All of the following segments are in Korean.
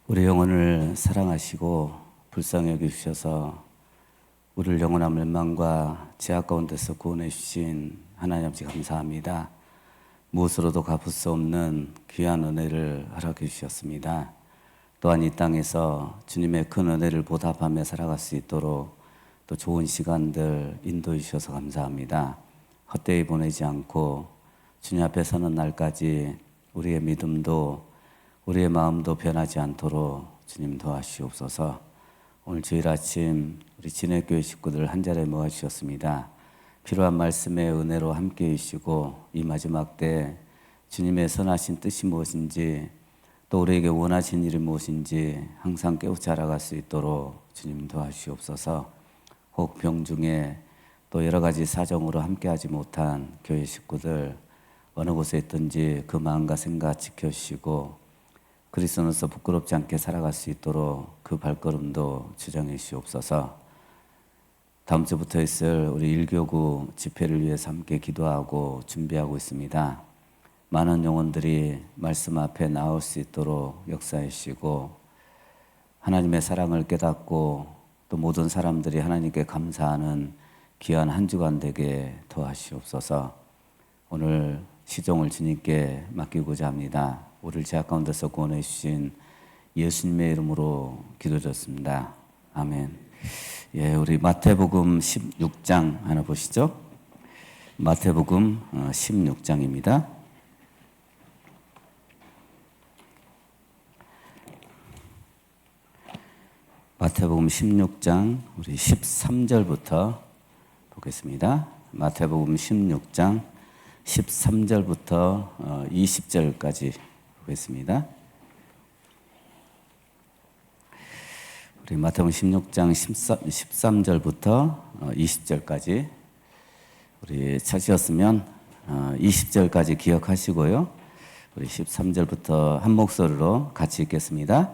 우리 영혼을 사랑하시고 불쌍히 여기주셔서 우리를 영원한 멸망과 죄악 가운데서 구원해 주신 하나님 아버지 감사합니다. 무엇으로도 갚을 수 없는 귀한 은혜를 허락해 주셨습니다. 또한 이 땅에서 주님의 큰 은혜를 보답하며 살아갈 수 있도록 또 좋은 시간들 인도해 주셔서 감사합니다. 헛되이 보내지 않고 주님 앞에 서는 날까지 우리의 믿음도 우리의 마음도 변하지 않도록 주님 도와주시옵소서. 오늘 주일 아침 우리 진해교회 식구들 한 자리에 모아주셨습니다. 필요한 말씀의 은혜로 함께해 주시고 이 마지막 때 주님의 선하신 뜻이 무엇인지 또 우리에게 원하신 일이 무엇인지 항상 깨우쳐 알아갈 수 있도록 주님 도와주시옵소서. 혹 병중에 또 여러 가지 사정으로 함께하지 못한 교회 식구들 어느 곳에 있든지 그 마음과 생각 지켜주시고 그리스도로서 부끄럽지 않게 살아갈 수 있도록 그 발걸음도 주장해 주시옵소서. 다음 주부터 있을 우리 1교구 집회를 위해서 함께 기도하고 준비하고 있습니다. 많은 영혼들이 말씀 앞에 나올 수 있도록 역사해 주시고 하나님의 사랑을 깨닫고 또 모든 사람들이 하나님께 감사하는 귀한 한 주간 되게 도와주시옵소서. 오늘 시종을 주님께 맡기고자 합니다. 우리를 죄악 가운데서 구원해 주신 예수님의 이름으로 기도드렸습니다. 아멘. 예, 우리 마태복음 16장 하나 보시죠. 마태복음 16장입니다. 마태복음 16장 우리 13절부터 보겠습니다. 마태복음 16장 13절부터 20절까지 보겠습니다. 우리 마태복음 16장 13절부터 20절까지 우리 찾으셨으면 20절까지 기억하시고요. 우리 13절부터 한 목소리로 같이 읽겠습니다.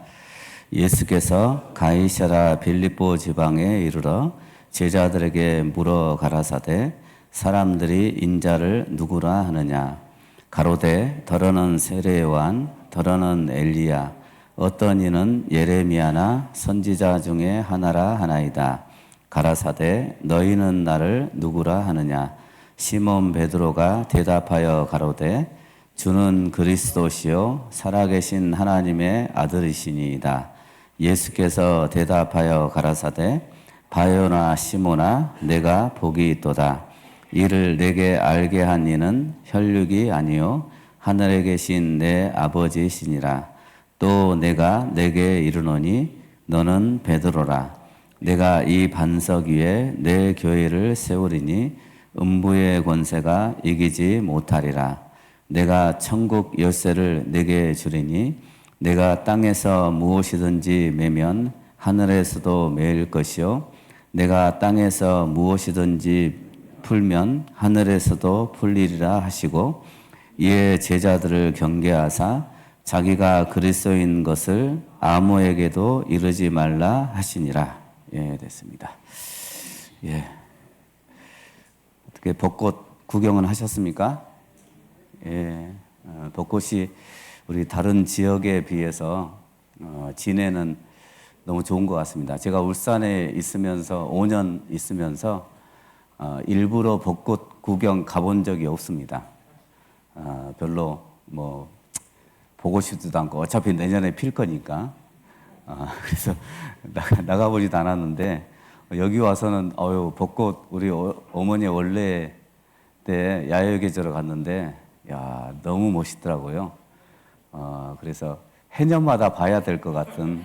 예수께서 가이사랴 빌립보 지방에 이르러 제자들에게 물어 가라사대 사람들이 인자를 누구라 하느냐 가로되 더러는 세례 요한 더러는 엘리야 어떤 이는 예레미야나 선지자 중에 하나라 하나이다. 가라사대 너희는 나를 누구라 하느냐 시몬 베드로가 대답하여 가로되 주는 그리스도시요 살아계신 하나님의 아들이시니이다. 예수께서 대답하여 가라사대 바요나 시몬아 내가 복이 있도다. 이를 내게 알게 한 이는 혈육이 아니요 하늘에 계신 내 아버지시니라. 또 내가 내게 이르노니 너는 베드로라. 내가 이 반석 위에 내 교회를 세우리니 음부의 권세가 이기지 못하리라. 내가 천국 열쇠를 내게 주리니 내가 땅에서 무엇이든지 매면 하늘에서도 매일 것이요 내가 땅에서 무엇이든지 풀면 하늘에서도 풀리리라 하시고 이에 제자들을 경계하사 자기가 그리스도인 것을 아무에게도 이르지 말라 하시니라. 예, 됐습니다. 예. 어떻게 벚꽃 구경은 하셨습니까? 예. 벚꽃이 우리 다른 지역에 비해서 진해는 너무 좋은 것 같습니다. 제가 울산에 있으면서 5년 있으면서 일부러 벚꽃 구경 가본 적이 없습니다. 별로 뭐 보고 싶지도 않고 어차피 내년에 필 거니까 그래서 나가보지도 않았는데 여기 와서는 벚꽃 우리 어머니 원래 때 야외 계절을 갔는데 야 너무 멋있더라고요. 그래서 해년마다 봐야 될 것 같은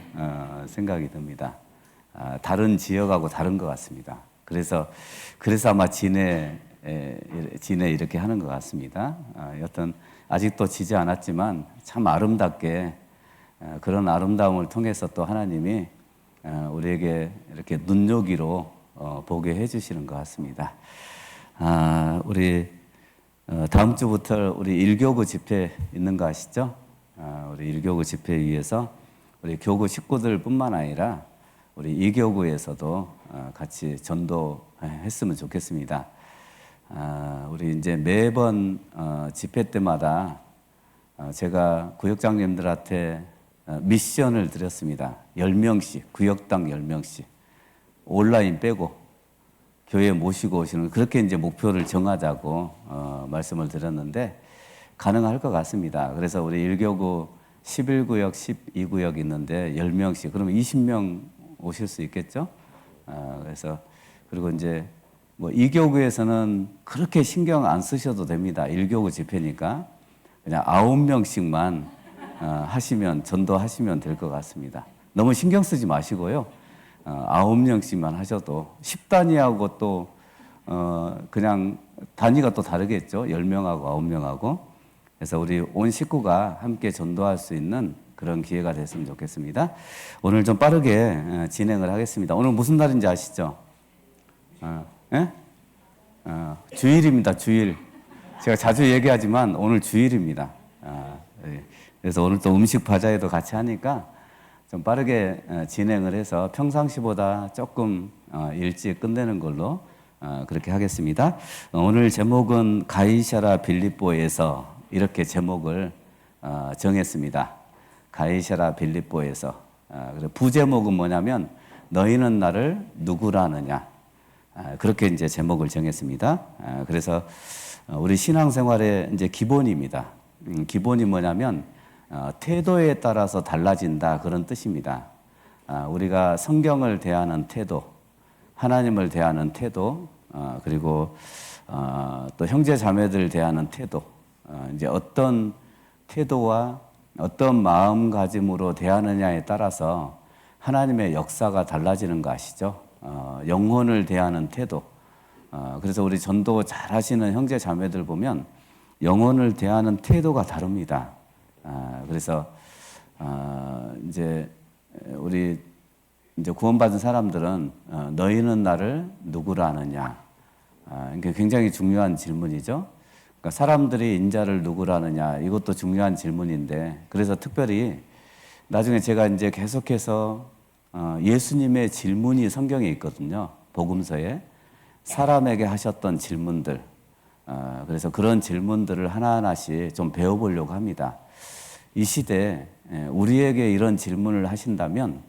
생각이 듭니다. 다른 지역하고 다른 것 같습니다. 그래서 아마 진해 이렇게 하는 것 같습니다. 여튼 아직도 지지 않았지만 참 아름답게 그런 아름다움을 통해서 또 하나님이 우리에게 이렇게 눈요기로 보게 해주시는 것 같습니다. 우리 다음 주부터 우리 1교구 집회 있는 거 아시죠? 우리 1교구 집회에 의해서 우리 교구 식구들뿐만 아니라 우리 2교구에서도 같이 전도했으면 좋겠습니다. 우리 이제 매번 집회 때마다 제가 구역장님들한테 미션을 드렸습니다. 10명씩, 구역당 10명씩. 온라인 빼고 교회 모시고 오시는, 그렇게 이제 목표를 정하자고 말씀을 드렸는데 가능할 것 같습니다. 그래서 우리 1교구 11구역, 12구역 있는데 10명씩, 그러면 20명 오실 수 있겠죠? 그래서 그리고 이제 뭐 2교구에서는 그렇게 신경 안 쓰셔도 됩니다. 1교구 집회니까 그냥 9명씩만 하시면, 전도하시면 될 것 같습니다. 너무 신경 쓰지 마시고요. 9명씩만 하셔도 10단위하고 또 그냥 단위가 또 다르겠죠. 10명하고 9명하고. 그래서 우리 온 식구가 함께 전도할 수 있는 그런 기회가 됐으면 좋겠습니다. 오늘 좀 빠르게 진행을 하겠습니다. 오늘 무슨 날인지 아시죠? 주일입니다. 주일. 제가 자주 얘기하지만 오늘 주일입니다. 네. 그래서 오늘 또 음식 바자회도 같이 하니까 좀 빠르게 진행을 해서 평상시보다 조금 일찍 끝내는 걸로 그렇게 하겠습니다. 오늘 제목은 가이샤라 빌립보에서, 이렇게 제목을 정했습니다. 가이샤라 빌립보에서. 부제목은 뭐냐면 너희는 나를 누구라 하느냐. 그렇게 이제 제목을 정했습니다. 그래서 우리 신앙생활의 이제 기본입니다. 기본이 뭐냐면 태도에 따라서 달라진다, 그런 뜻입니다. 우리가 성경을 대하는 태도, 하나님을 대하는 태도, 그리고 또 형제 자매들 대하는 태도, 이제 어떤 태도와 어떤 마음가짐으로 대하느냐에 따라서 하나님의 역사가 달라지는 거 아시죠? 영혼을 대하는 태도. 그래서 우리 전도 잘 하시는 형제 자매들 보면 영혼을 대하는 태도가 다릅니다. 그래서 이제 우리 이제 구원받은 사람들은 너희는 나를 누구라 하느냐. 이게 굉장히 중요한 질문이죠. 그러니까 사람들이 인자를 누구라 하느냐, 이것도 중요한 질문인데, 그래서 특별히 나중에 제가 이제 계속해서 예수님의 질문이 성경에 있거든요. 복음서에 사람에게 하셨던 질문들. 그래서 그런 질문들을 하나하나씩 좀 배워보려고 합니다. 이 시대에 우리에게 이런 질문을 하신다면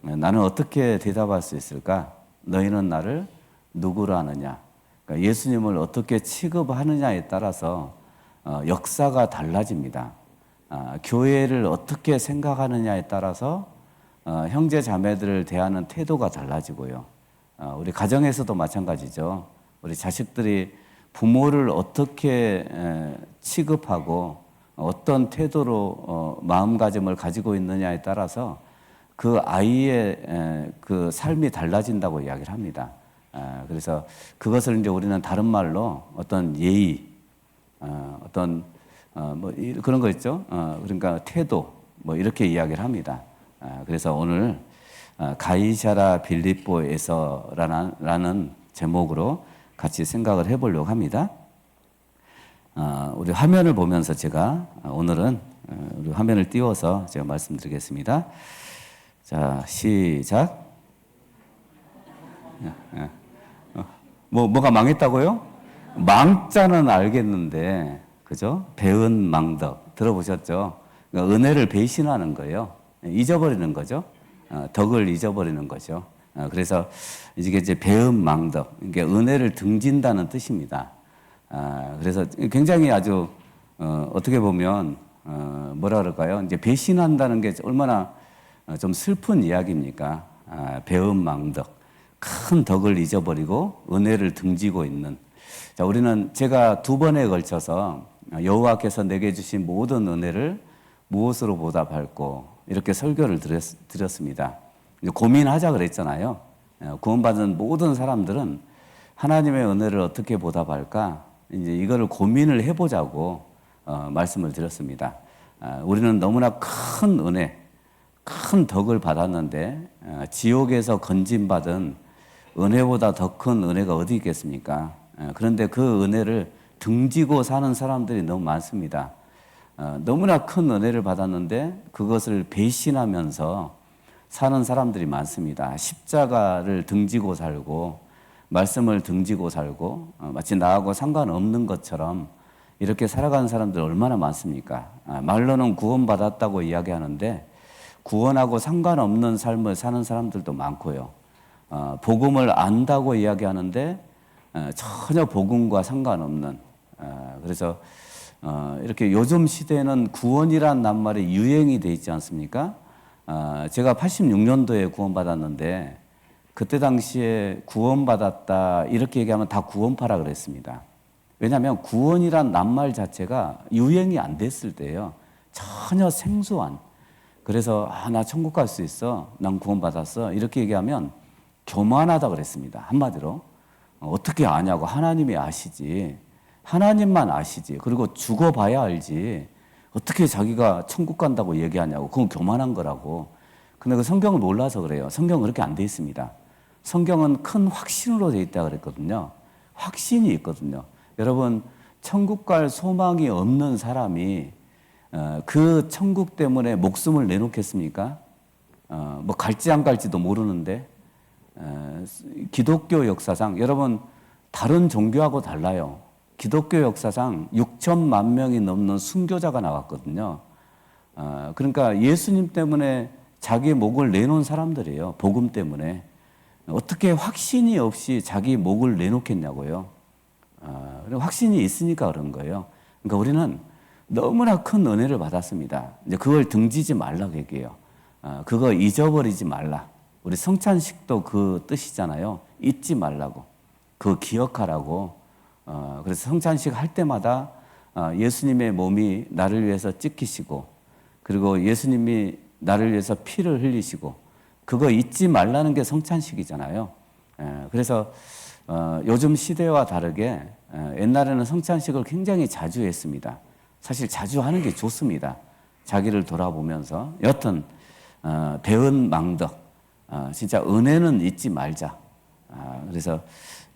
나는 어떻게 대답할 수 있을까? 너희는 나를 누구라 하느냐? 그러니까 예수님을 어떻게 취급하느냐에 따라서 역사가 달라집니다. 교회를 어떻게 생각하느냐에 따라서 형제 자매들을 대하는 태도가 달라지고요. 우리 가정에서도 마찬가지죠. 우리 자식들이 부모를 어떻게 취급하고 어떤 태도로 마음가짐을 가지고 있느냐에 따라서 그 아이의 그 삶이 달라진다고 이야기를 합니다. 그래서 그것을 이제 우리는 다른 말로 어떤 예의, 어떤 뭐 그런 거 있죠. 그러니까 태도, 뭐 이렇게 이야기를 합니다. 그래서 오늘 가이샤라 빌립보에서라는 제목으로 같이 생각을 해보려고 합니다. 우리 화면을 보면서 제가 오늘은 우리 화면을 띄워서 제가 말씀드리겠습니다. 자, 시작. 뭐가 망했다고요? 망자는 알겠는데, 그죠? 배은 망덕 들어보셨죠? 그러니까 은혜를 배신하는 거예요. 잊어버리는 거죠. 덕을 잊어버리는 거죠. 그래서 이게 배은 망덕, 이게 은혜를 등진다는 뜻입니다. 그래서 굉장히 아주 어떻게 보면 뭐라 그럴까요? 이제 배신한다는 게 얼마나 좀 슬픈 이야기입니까? 배은 망덕, 큰 덕을 잊어버리고 은혜를 등지고 있는. 자, 우리는 제가 2번에 걸쳐서 여호와께서 내게 주신 모든 은혜를 무엇으로 보답할꼬, 이렇게 설교를 드렸습니다. 이제 고민하자 그랬잖아요. 구원받은 모든 사람들은 하나님의 은혜를 어떻게 보답할까? 이제 이거를 고민을 해보자고 말씀을 드렸습니다. 우리는 너무나 큰 은혜, 큰 덕을 받았는데 지옥에서 건진받은 은혜보다 더 큰 은혜가 어디 있겠습니까? 그런데 그 은혜를 등지고 사는 사람들이 너무 많습니다. 너무나 큰 은혜를 받았는데 그것을 배신하면서 사는 사람들이 많습니다. 십자가를 등지고 살고 말씀을 등지고 살고 마치 나하고 상관없는 것처럼 이렇게 살아가는 사람들 얼마나 많습니까? 말로는 구원받았다고 이야기하는데 구원하고 상관없는 삶을 사는 사람들도 많고요. 복음을 안다고 이야기하는데 전혀 복음과 상관없는, 그래서 이렇게 요즘 시대에는 구원이란 낱말이 유행이 돼 있지 않습니까? 제가 86년도에 구원받았는데 그때 당시에 구원받았다 이렇게 얘기하면 다 구원파라 그랬습니다. 왜냐하면 구원이란 낱말 자체가 유행이 안 됐을 때예요. 전혀 생소한. 그래서 나 천국 갈 수 있어, 난 구원받았어 이렇게 얘기하면 교만하다 그랬습니다. 한마디로 어떻게 아냐고, 하나님이 아시지, 하나님만 아시지, 그리고 죽어봐야 알지 어떻게 자기가 천국 간다고 얘기하냐고, 그건 교만한 거라고. 근데 그 성경을 몰라서 그래요. 성경은 그렇게 안 돼 있습니다. 성경은 큰 확신으로 돼 있다 그랬거든요. 확신이 있거든요. 여러분, 천국 갈 소망이 없는 사람이 그 천국 때문에 목숨을 내놓겠습니까? 뭐 갈지 안 갈지도 모르는데. 기독교 역사상, 여러분 다른 종교하고 달라요. 기독교 역사상 6천만 명이 넘는 순교자가 나왔거든요. 그러니까 예수님 때문에 자기 목을 내놓은 사람들이에요. 복음 때문에. 어떻게 확신이 없이 자기 목을 내놓겠냐고요. 확신이 있으니까 그런 거예요. 그러니까 우리는 너무나 큰 은혜를 받았습니다. 이제 그걸 등지지 말라고 얘기해요. 그거 잊어버리지 말라. 우리 성찬식도 그 뜻이잖아요. 잊지 말라고. 그거 기억하라고. 그래서 성찬식 할 때마다 예수님의 몸이 나를 위해서 찢기시고, 그리고 예수님이 나를 위해서 피를 흘리시고, 그거 잊지 말라는 게 성찬식이잖아요. 그래서 요즘 시대와 다르게 옛날에는 성찬식을 굉장히 자주 했습니다. 사실 자주 하는 게 좋습니다. 자기를 돌아보면서. 여튼 배은망덕, 진짜 은혜는 잊지 말자. 그래서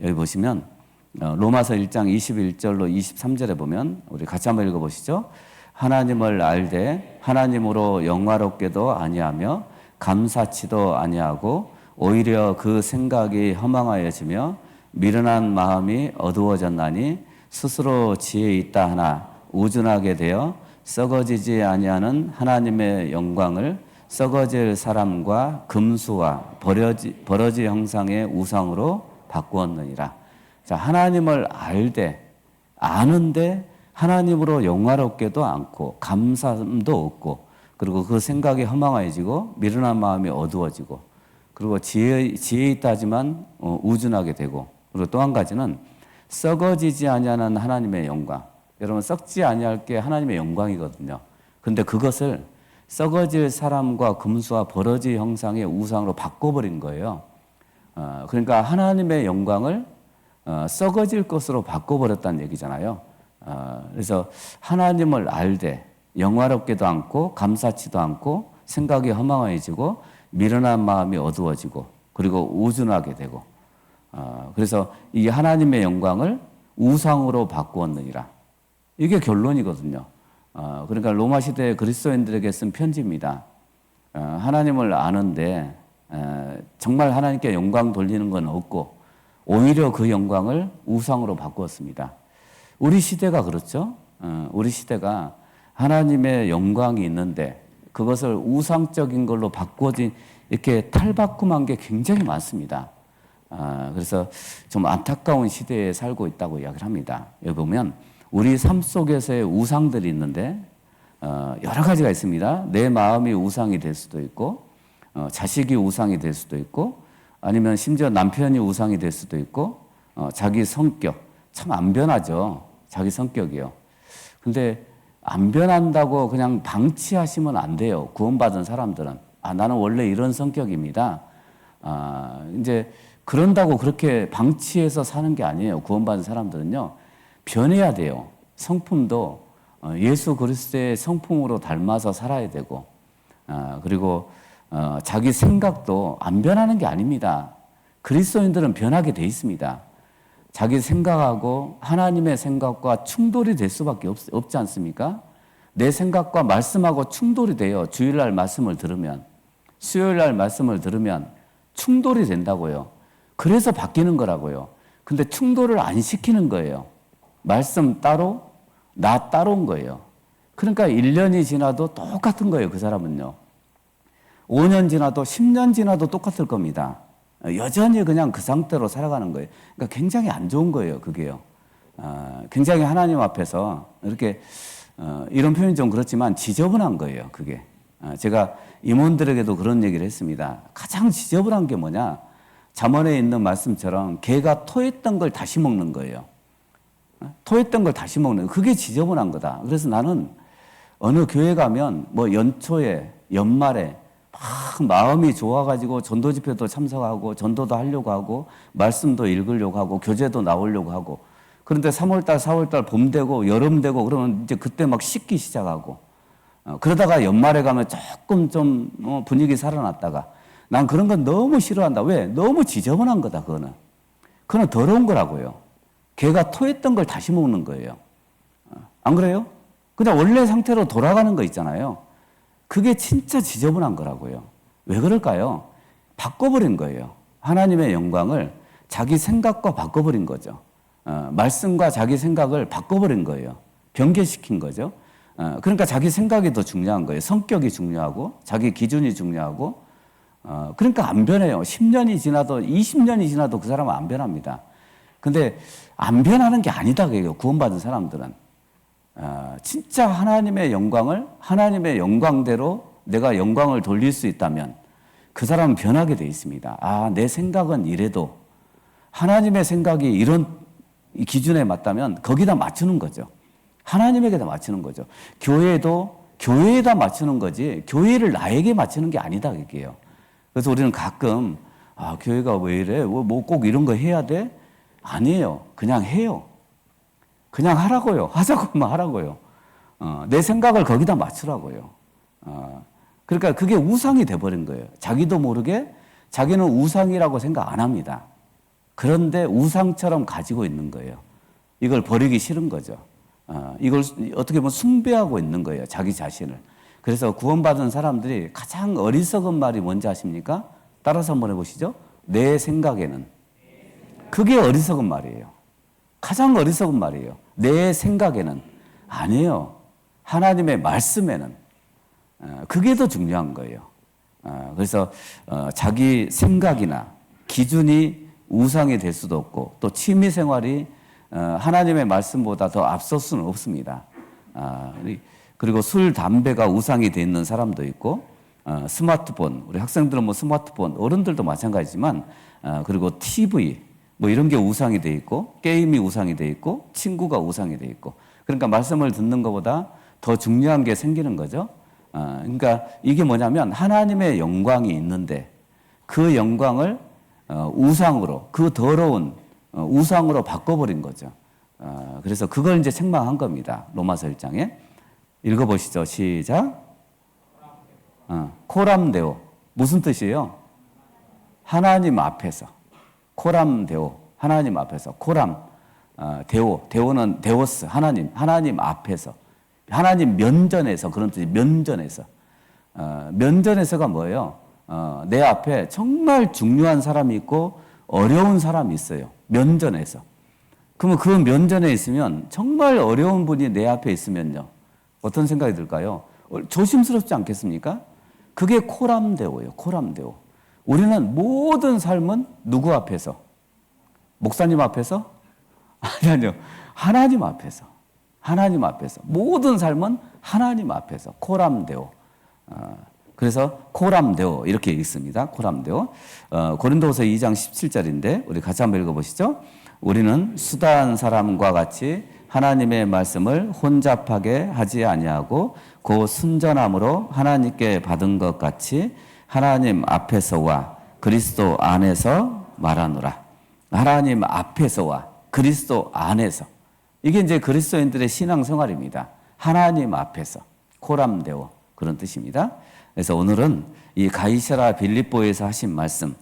여기 보시면 로마서 1장 21절로 23절에 보면, 우리 같이 한번 읽어보시죠. 하나님을 알되 하나님으로 영화롭게도 아니하며 감사치도 아니하고 오히려 그 생각이 허망하여지며 미련한 마음이 어두워졌나니 스스로 지혜 있다 하나 우둔하게 되어 썩어지지 아니하는 하나님의 영광을 썩어질 사람과 금수와 버러지 형상의 우상으로 바꾸었느니라. 자, 하나님을 알되, 아는데 하나님으로 영화롭게도 않고 감사함도 없고, 그리고 그 생각이 허망해지고 미련한 마음이 어두워지고, 그리고 지혜 있다지만 우둔하게 되고, 그리고 또 한 가지는 썩어지지 아니하는 하나님의 영광. 여러분, 썩지 아니할 게 하나님의 영광이거든요. 그런데 그것을 썩어질 사람과 금수와 버러지 형상의 우상으로 바꿔버린 거예요. 그러니까 하나님의 영광을 썩어질 것으로 바꿔버렸다는 얘기잖아요. 그래서 하나님을 알되 영화롭게도 않고 감사치도 않고 생각이 허망해지고 미련한 마음이 어두워지고 그리고 우둔하게 되고, 그래서 이 하나님의 영광을 우상으로 바꾸었느니라. 이게 결론이거든요. 그러니까 로마 시대 그리스도인들에게 쓴 편지입니다. 하나님을 아는데 정말 하나님께 영광 돌리는 건 없고 오히려 그 영광을 우상으로 바꾸었습니다. 우리 시대가 그렇죠. 우리 시대가 하나님의 영광이 있는데 그것을 우상적인 걸로 바꿔진, 이렇게 탈바꿈한 게 굉장히 많습니다. 그래서 좀 안타까운 시대에 살고 있다고 이야기를 합니다. 여기 보면 우리 삶 속에서의 우상들이 있는데 여러 가지가 있습니다. 내 마음이 우상이 될 수도 있고, 자식이 우상이 될 수도 있고, 아니면 심지어 남편이 우상이 될 수도 있고, 자기 성격, 참 안 변하죠. 자기 성격이요. 근데 안 변한다고 그냥 방치하시면 안 돼요. 구원받은 사람들은. 나는 원래 이런 성격입니다. 이제 그런다고 그렇게 방치해서 사는 게 아니에요. 구원받은 사람들은요. 변해야 돼요. 성품도 예수 그리스도의 성품으로 닮아서 살아야 되고, 그리고 자기 생각도 안 변하는 게 아닙니다. 그리스도인들은 변하게 돼 있습니다. 자기 생각하고 하나님의 생각과 충돌이 될 수밖에 없지 않습니까? 내 생각과 말씀하고 충돌이 돼요. 주일날 말씀을 들으면, 수요일날 말씀을 들으면 충돌이 된다고요. 그래서 바뀌는 거라고요. 근데 충돌을 안 시키는 거예요. 말씀 따로, 나 따로인 거예요. 그러니까 1년이 지나도 똑같은 거예요. 그 사람은요. 5년 지나도 10년 지나도 똑같을 겁니다. 여전히 그냥 그 상태로 살아가는 거예요. 그러니까 굉장히 안 좋은 거예요, 그게요. 굉장히 하나님 앞에서 이렇게 이런 표현이 좀 그렇지만 지저분한 거예요, 그게. 제가 임원들에게도 그런 얘기를 했습니다. 가장 지저분한 게 뭐냐? 잠언에 있는 말씀처럼 개가 토했던 걸 다시 먹는 거예요. 토했던 걸 다시 먹는, 그게 지저분한 거다. 그래서 나는 어느 교회 가면 뭐 연초에, 연말에 막 마음이 좋아가지고 전도 집회도 참석하고 전도도 하려고 하고 말씀도 읽으려고 하고 교재도 나오려고 하고, 그런데 3월달, 4월달 봄 되고 여름 되고 그러면 이제 그때 막 씻기 시작하고, 그러다가 연말에 가면 조금 좀 분위기 살아났다가, 난 그런 건 너무 싫어한다. 왜? 너무 지저분한 거다, 그거는. 그건 더러운 거라고요. 개가 토했던 걸 다시 먹는 거예요. 안 그래요? 그냥 원래 상태로 돌아가는 거 있잖아요. 그게 진짜 지저분한 거라고요. 왜 그럴까요? 바꿔버린 거예요. 하나님의 영광을 자기 생각과 바꿔버린 거죠. 말씀과 자기 생각을 바꿔버린 거예요. 변개시킨 거죠. 그러니까 자기 생각이 더 중요한 거예요. 성격이 중요하고 자기 기준이 중요하고, 그러니까 안 변해요. 10년이 지나도 20년이 지나도 그 사람은 안 변합니다. 근데 안 변하는 게 아니다, 그게요. 구원받은 사람들은. 진짜 하나님의 영광을 하나님의 영광대로 내가 영광을 돌릴 수 있다면 그 사람은 변하게 돼 있습니다. 내 생각은 이래도 하나님의 생각이 이런 기준에 맞다면 거기다 맞추는 거죠. 하나님에게다 맞추는 거죠. 교회도 교회에다 맞추는 거지 교회를 나에게 맞추는 게 아니다, 그게요. 그래서 우리는 가끔 교회가 왜 이래? 뭐 꼭 이런 거 해야 돼? 아니에요. 그냥 해요. 그냥 하라고요. 하자고만 하라고요. 내 생각을 거기다 맞추라고요. 그러니까 그게 우상이 돼버린 거예요. 자기도 모르게 자기는 우상이라고 생각 안 합니다. 그런데 우상처럼 가지고 있는 거예요. 이걸 버리기 싫은 거죠. 이걸 어떻게 보면 숭배하고 있는 거예요, 자기 자신을. 그래서 구원받은 사람들이 가장 어리석은 말이 뭔지 아십니까? 따라서 한번 해보시죠. 내 생각에는. 그게 어리석은 말이에요. 가장 어리석은 말이에요. 내 생각에는. 아니에요. 하나님의 말씀에는. 그게 더 중요한 거예요. 그래서 자기 생각이나 기준이 우상이 될 수도 없고, 또 취미 생활이 하나님의 말씀보다 더 앞설 수는 없습니다. 그리고 술, 담배가 우상이 돼 있는 사람도 있고, 스마트폰, 우리 학생들은 뭐 스마트폰, 어른들도 마찬가지지만, 그리고 TV, 뭐 이런 게 우상이 돼 있고, 게임이 우상이 돼 있고, 친구가 우상이 돼 있고, 그러니까 말씀을 듣는 것보다 더 중요한 게 생기는 거죠. 그러니까 이게 뭐냐면 하나님의 영광이 있는데 그 영광을 우상으로, 그 더러운 우상으로 바꿔버린 거죠. 그래서 그걸 이제 책망한 겁니다. 로마서 1장에. 읽어보시죠. 시작. 코람데오. 무슨 뜻이에요? 하나님 앞에서. 코람데오. 하나님 앞에서. 코람. 데오. 데오는 데오스. 하나님 앞에서. 하나님 면전에서. 그런 뜻이 면전에서. 면전에서가 뭐예요? 내 앞에 정말 중요한 사람이 있고 어려운 사람이 있어요. 면전에서. 그러면 그 면전에 있으면, 정말 어려운 분이 내 앞에 있으면요, 어떤 생각이 들까요? 조심스럽지 않겠습니까? 그게 코람데오예요. 코람데오. 우리는 모든 삶은 누구 앞에서? 목사님 앞에서? 아니요. 하나님 앞에서. 하나님 앞에서. 모든 삶은 하나님 앞에서. 코람데오. 그래서 코람데오 이렇게 읽습니다. 코람데오. 고린도후서 2장 17절인데 우리 같이 한번 읽어보시죠. 우리는 수다한 사람과 같이 하나님의 말씀을 혼잡하게 하지 아니하고 그 순전함으로 하나님께 받은 것 같이 하나님 앞에서와 그리스도 안에서 말하노라. 하나님 앞에서와 그리스도 안에서. 이게 이제 그리스도인들의 신앙생활입니다. 하나님 앞에서. 코람데오. 그런 뜻입니다. 그래서 오늘은 이 가이사라 빌립보에서 하신 말씀,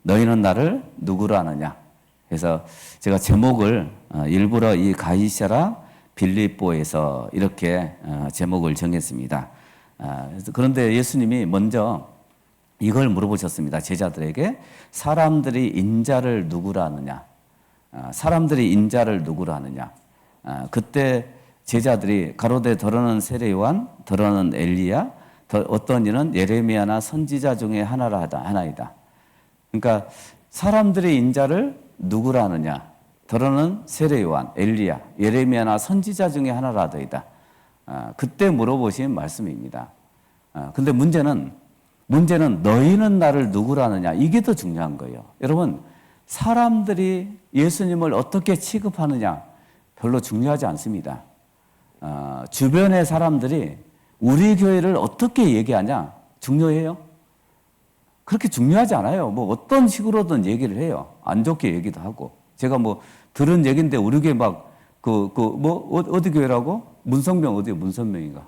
너희는 나를 누구로 아느냐. 그래서 제가 제목을 일부러 이 가이사라 빌립보에서 이렇게 제목을 정했습니다. 그런데 예수님이 먼저 이걸 물어보셨습니다. 제자들에게. 사람들이 인자를 누구로 아느냐. 사람들이 인자를 누구로 아느냐. 그때 제자들이 가로되 더러는 세례요한, 더러는 엘리야, 어떤 이는 예레미야나 선지자 중에 하나이다. 그러니까 사람들의 인자를 누구라 하느냐? 더러는 세례요한, 엘리야, 예레미야나 선지자 중에 하나라더이다. 그때 물어보신 말씀입니다. 근데 문제는 너희는 나를 누구라 하느냐? 이게 더 중요한 거예요. 여러분, 사람들이 예수님을 어떻게 취급하느냐 별로 중요하지 않습니다. 주변의 사람들이 우리 교회를 어떻게 얘기하냐 중요해요? 그렇게 중요하지 않아요. 뭐 어떤 식으로든 얘기를 해요. 안 좋게 얘기도 하고. 제가 뭐 들은 얘기인데 우리 교회 막 어디 교회라고? 문성명 어디요? 문성명인가?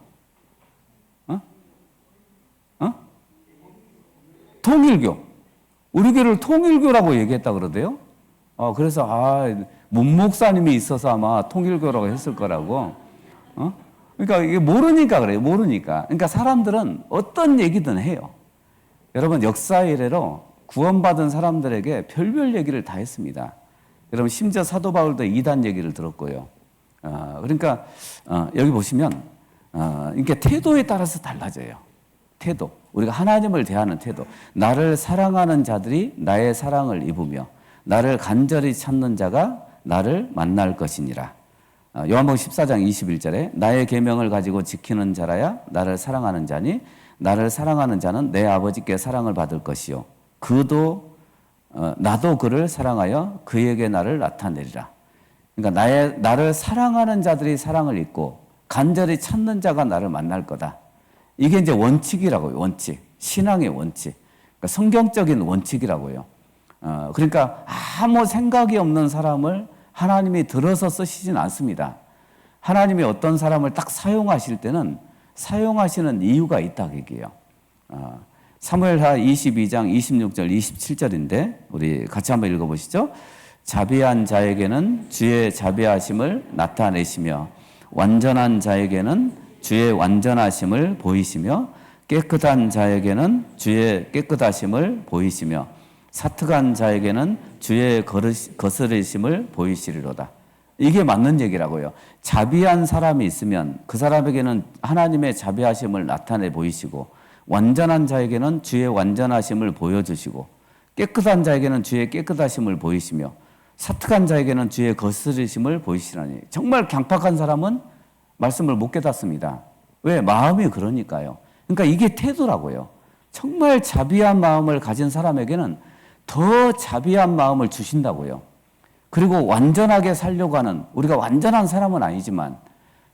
통일교. 우리 교회를 통일교라고 얘기했다 그러대요. 그래서 문 목사님이 있어서 아마 통일교라고 했을 거라고. 그러니까 이게 모르니까 그래요. 모르니까. 그러니까 사람들은 어떤 얘기든 해요. 여러분, 역사 이래로 구원받은 사람들에게 별별 얘기를 다 했습니다. 여러분, 심지어 사도 바울도 이단 얘기를 들었고요. 그러니까 여기 보시면 이게 태도에 따라서 달라져요. 태도. 우리가 하나님을 대하는 태도. 나를 사랑하는 자들이 나의 사랑을 입으며 나를 간절히 찾는 자가 나를 만날 것이니라. 요한복음 14장 21절에 나의 계명을 가지고 지키는 자라야 나를 사랑하는 자니 나를 사랑하는 자는 내 아버지께 사랑을 받을 것이요 나도 그를 사랑하여 그에게 나를 나타내리라. 그러니까 나를 사랑하는 자들이 사랑을 입고 간절히 찾는 자가 나를 만날 거다. 이게 이제 원칙이라고요. 원칙. 신앙의 원칙. 그러니까 성경적인 원칙이라고요. 그러니까 아무 생각이 없는 사람을 하나님이 들어서 쓰시진 않습니다. 하나님이 어떤 사람을 딱 사용하실 때는 사용하시는 이유가 있다 얘기해요. 사무엘하 22장 26절 27절인데 우리 같이 한번 읽어보시죠. 자비한 자에게는 주의 자비하심을 나타내시며 완전한 자에게는 주의 완전하심을 보이시며 깨끗한 자에게는 주의 깨끗하심을 보이시며 사특한 자에게는 주의 거스르심을 보이시리로다. 이게 맞는 얘기라고요. 자비한 사람이 있으면 그 사람에게는 하나님의 자비하심을 나타내 보이시고 완전한 자에게는 주의 완전하심을 보여주시고 깨끗한 자에게는 주의 깨끗하심을 보이시며 사특한 자에게는 주의 거스르심을 보이시라니. 정말 강팍한 사람은 말씀을 못 깨닫습니다. 왜? 마음이 그러니까요. 그러니까 이게 태도라고요. 정말 자비한 마음을 가진 사람에게는 더 자비한 마음을 주신다고요. 그리고 완전하게 살려고 하는, 우리가 완전한 사람은 아니지만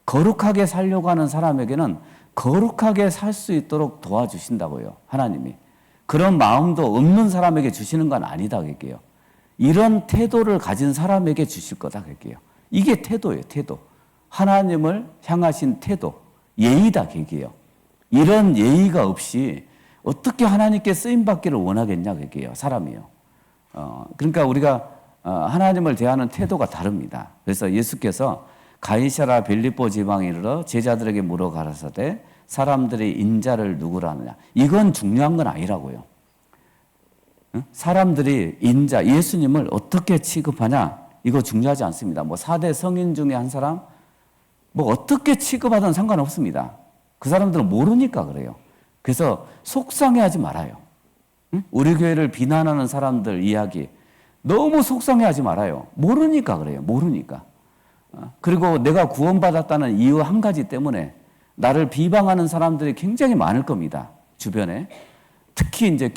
거룩하게 살려고 하는 사람에게는 거룩하게 살 수 있도록 도와주신다고요. 하나님이. 그런 마음도 없는 사람에게 주시는 건 아니다 그게요. 이런 태도를 가진 사람에게 주실 거다 그게요. 이게 태도예요. 태도. 하나님을 향하신 태도. 예의다 그게요. 이런 예의가 없이 어떻게 하나님께 쓰임받기를 원하겠냐 그게요. 사람이요. 그러니까 우리가 하나님을 대하는 태도가 다릅니다. 그래서 예수께서 가이사라 빌립보 지방에 이르러 제자들에게 물어 가라사대 사람들이 인자를 누구라 하느냐. 이건 중요한 건 아니라고요. 사람들이 예수님을 어떻게 취급하냐 이거 중요하지 않습니다. 뭐 4대 성인 중에 한 사람 뭐 어떻게 취급하든 상관없습니다. 그 사람들은 모르니까 그래요. 그래서 속상해하지 말아요. 우리 교회를 비난하는 사람들 이야기 너무 속상해하지 말아요. 모르니까 그래요. 모르니까. 그리고 내가 구원받았다는 이유 한 가지 때문에 나를 비방하는 사람들이 굉장히 많을 겁니다. 주변에. 특히 이제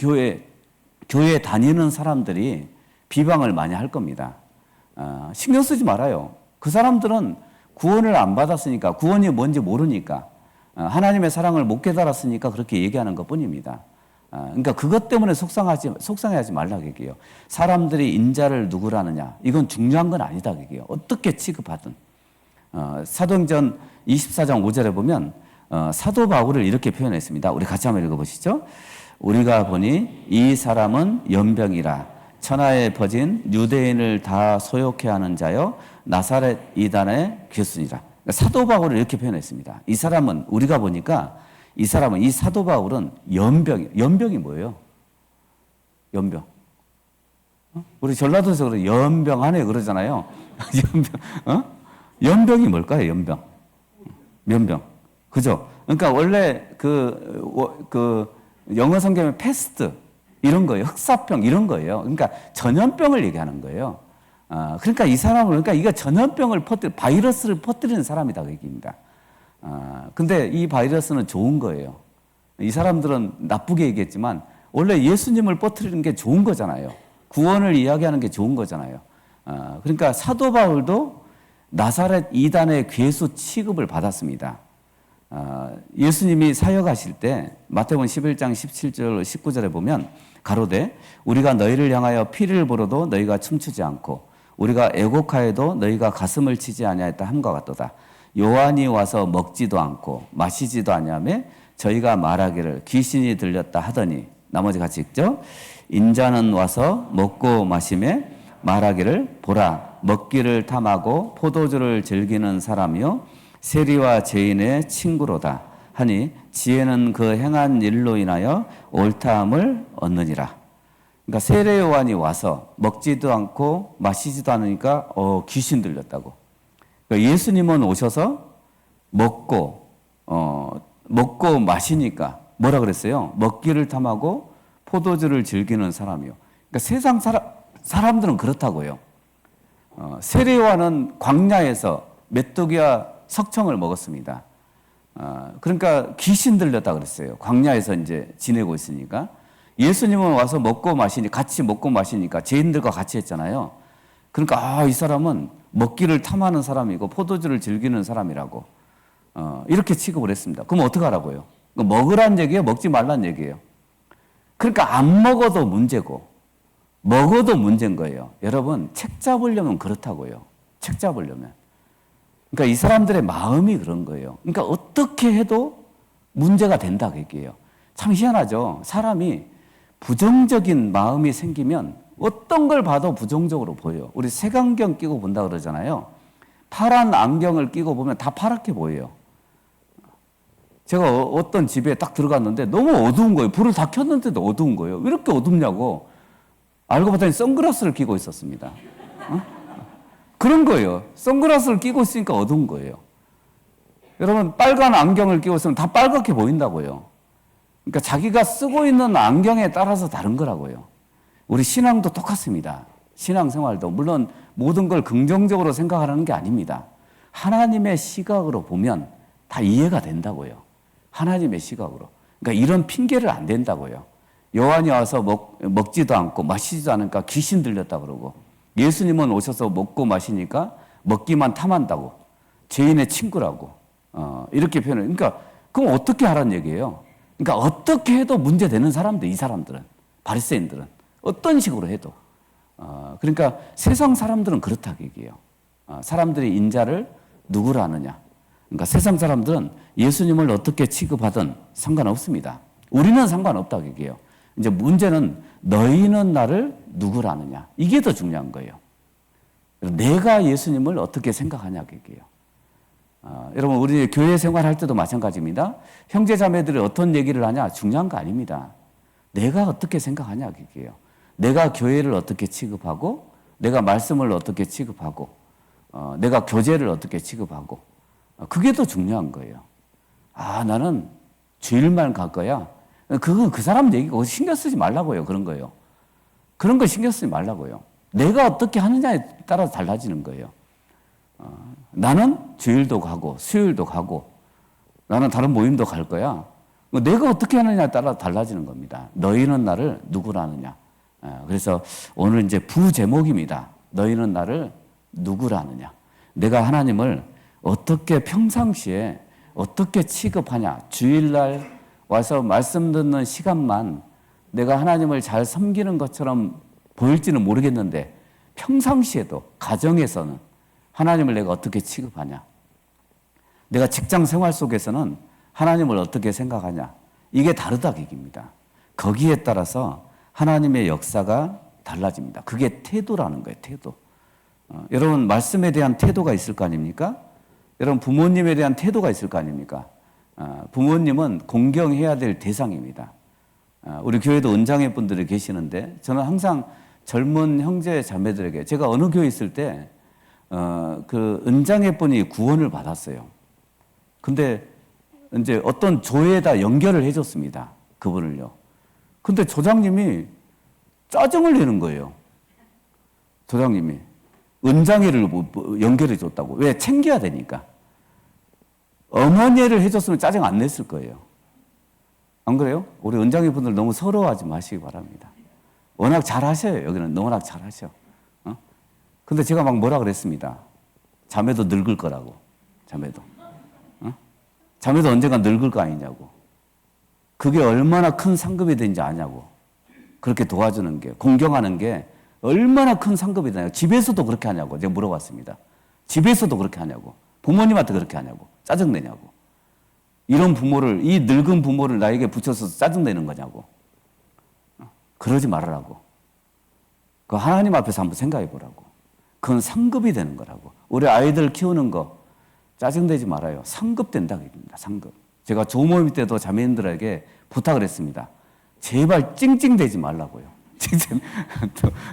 교회 다니는 사람들이 비방을 많이 할 겁니다. 신경 쓰지 말아요. 그 사람들은 구원을 안 받았으니까, 구원이 뭔지 모르니까, 하나님의 사랑을 못 깨달았으니까 그렇게 얘기하는 것 뿐입니다. 그러니까 그것 때문에 속상해하지 말라 그게요. 사람들이 인자를 누구라느냐 이건 중요한 건 아니다 그게요. 어떻게 취급하든. 사도행전 24장 5절에 보면 사도 바울을 이렇게 표현했습니다. 우리 같이 한번 읽어보시죠. 우리가 보니 이 사람은 연병이라 천하에 퍼진 유대인을 다 소욕해 하는 자여 나사렛 이단의 교수니라. 사도 바울을 이렇게 표현했습니다. 이 사람은 우리가 보니까 이 사도 바울은 연병이 뭐예요? 연병. 우리 전라도에서 그래 연병하네 그러잖아요. 연병. 연병이 뭘까요? 연병. 그죠? 그러니까 원래 그 영어 성경에 패스트 이런 거예요. 흑사병 이런 거예요. 그러니까 전염병을 얘기하는 거예요. 그러니까 이 사람은 그러니까 이거 전염병을 바이러스를 퍼뜨리는 사람이다 그 얘기입니다. 근데 이 바이러스는 좋은 거예요. 이 사람들은 나쁘게 얘기했지만 원래 예수님을 퍼뜨리는 게 좋은 거잖아요. 구원을 이야기하는 게 좋은 거잖아요. 그러니까 사도 바울도 나사렛 이단의 괴수 취급을 받았습니다. 예수님이 사역하실 때 마태복음 11장 17절 19절에 보면 가로되 우리가 너희를 향하여 피를 불어도 너희가 춤추지 않고 우리가 애곡하여도 너희가 가슴을 치지 아니하였다 함과 같도다. 요한이 와서 먹지도 않고 마시지도 아니하며 저희가 말하기를 귀신이 들렸다 하더니 나머지 같이 읽죠. 인자는 와서 먹고 마시며 말하기를 보라 먹기를 탐하고 포도주를 즐기는 사람이요 세리와 죄인의 친구로다 하니 지혜는 그 행한 일로 인하여 옳다함을 얻느니라. 그러니까 세례 요한이 와서 먹지도 않고 마시지도 않으니까 귀신 들렸다고. 그러니까 예수님은 오셔서 먹고 마시니까 뭐라 그랬어요? 먹기를 탐하고 포도주를 즐기는 사람이요. 그러니까 세상 사람들은 그렇다고요. 세례 요한은 광야에서 메뚜기와 석청을 먹었습니다. 그러니까 귀신 들렸다 그랬어요. 광야에서 이제 지내고 있으니까. 예수님은 와서 같이 먹고 마시니까 죄인들과 같이 했잖아요. 그러니까 이 사람은 먹기를 탐하는 사람이고 포도주를 즐기는 사람이라고 이렇게 취급을 했습니다. 그럼 어떻게 하라고요? 먹으란 얘기예요? 먹지 말란 얘기예요? 그러니까 안 먹어도 문제고 먹어도 문제인 거예요. 여러분 책 잡으려면 그렇다고요. 책 잡으려면. 그러니까 이 사람들의 마음이 그런 거예요. 그러니까 어떻게 해도 문제가 된다 그 얘기예요. 참 희한하죠. 사람이 부정적인 마음이 생기면 어떤 걸 봐도 부정적으로 보여요. 우리 색안경 끼고 본다 그러잖아요. 파란 안경을 끼고 보면 다 파랗게 보여요. 제가 어떤 집에 딱 들어갔는데 너무 어두운 거예요. 불을 다 켰는데도 어두운 거예요. 왜 이렇게 어둡냐고. 알고 봤더니 선글라스를 끼고 있었습니다. 그런 거예요. 선글라스를 끼고 있으니까 어두운 거예요. 여러분 빨간 안경을 끼고 있으면 다 빨갛게 보인다고요. 그러니까 자기가 쓰고 있는 안경에 따라서 다른 거라고요. 우리 신앙도 똑같습니다. 신앙생활도 물론 모든 걸 긍정적으로 생각하라는 게 아닙니다. 하나님의 시각으로 보면 다 이해가 된다고요. 하나님의 시각으로. 그러니까 이런 핑계를 안 된다고요. 요한이 와서 먹지도 않고 마시지도 않으니까 귀신 들렸다 그러고 예수님은 오셔서 먹고 마시니까 먹기만 탐한다고 죄인의 친구라고 이렇게 표현을. 그러니까 그럼 어떻게 하라는 얘기예요? 그러니까 어떻게 해도 문제되는 사람들, 이 사람들은 바리새인들은 어떤 식으로 해도 그러니까 세상 사람들은 그렇다고 얘기해요. 사람들이 인자를 누구라 하느냐. 그러니까 세상 사람들은 예수님을 어떻게 취급하든 상관없습니다. 우리는 상관없다고 얘기해요. 이제 문제는 너희는 나를 누구라 하느냐. 이게 더 중요한 거예요. 내가 예수님을 어떻게 생각하냐 얘기해요. 여러분 우리 교회 생활할 때도 마찬가지입니다. 형제 자매들이 어떤 얘기를 하냐 중요한 거 아닙니다. 내가 어떻게 생각하냐 얘기해요. 내가 교회를 어떻게 취급하고 내가 말씀을 어떻게 취급하고 내가 교제를 어떻게 취급하고 그게 더 중요한 거예요. 나는 주일만 갈 거야. 그건 그 사람 얘기고 신경 쓰지 말라고요. 그런 거예요. 그런 거 신경 쓰지 말라고요. 내가 어떻게 하느냐에 따라서 달라지는 거예요. 나는 주일도 가고 수요일도 가고 나는 다른 모임도 갈 거야. 내가 어떻게 하느냐에 따라 달라지는 겁니다. 너희는 나를 누구라 하느냐. 그래서 오늘 이제 부제목입니다. 너희는 나를 누구라 하느냐. 내가 하나님을 어떻게 평상시에 어떻게 취급하냐. 주일날 와서 말씀 듣는 시간만 내가 하나님을 잘 섬기는 것처럼 보일지는 모르겠는데 평상시에도 가정에서는 하나님을 내가 어떻게 취급하냐. 내가 직장 생활 속에서는 하나님을 어떻게 생각하냐. 이게 다르다 얘기입니다. 거기에 따라서 하나님의 역사가 달라집니다. 그게 태도라는 거예요. 태도. 여러분 말씀에 대한 태도가 있을 거 아닙니까? 여러분 부모님에 대한 태도가 있을 거 아닙니까? 부모님은 공경해야 될 대상입니다. 우리 교회도 은장회 분들이 계시는데 저는 항상 젊은 형제 자매들에게 제가 어느 교회 있을 때 그 은장회 분이 구원을 받았어요. 근데 이제 어떤 조에다 연결을 해줬습니다. 그분을요. 근데 조장님이 짜증을 내는 거예요. 조장님이. 은장애를 연결해 줬다고. 왜? 챙겨야 되니까. 어머니를 해줬으면 짜증 안 냈을 거예요. 안 그래요? 우리 은장애 분들 너무 서러워하지 마시기 바랍니다. 워낙 잘하셔요. 여기는 워낙 잘하셔. 근데 제가 막 뭐라 그랬습니다. 자매도 늙을 거라고. 자매도. 자매도 언젠가 늙을 거 아니냐고. 그게 얼마나 큰 상급이 되는지 아냐고. 그렇게 도와주는 게, 공경하는 게 얼마나 큰 상급이 되냐고. 집에서도 그렇게 하냐고. 제가 물어봤습니다. 집에서도 그렇게 하냐고. 부모님한테 그렇게 하냐고. 짜증내냐고. 이런 부모를, 이 늙은 부모를 나에게 붙여서 짜증내는 거냐고. 그러지 말으라고. 그 하나님 앞에서 한번 생각해 보라고. 그건 상급이 되는 거라고. 우리 아이들 키우는 거 짜증내지 말아요. 상급 된다고 합니다. 상급. 제가 조모임 때도 자매님들에게 부탁을 했습니다. 제발 찡찡대지 말라고요.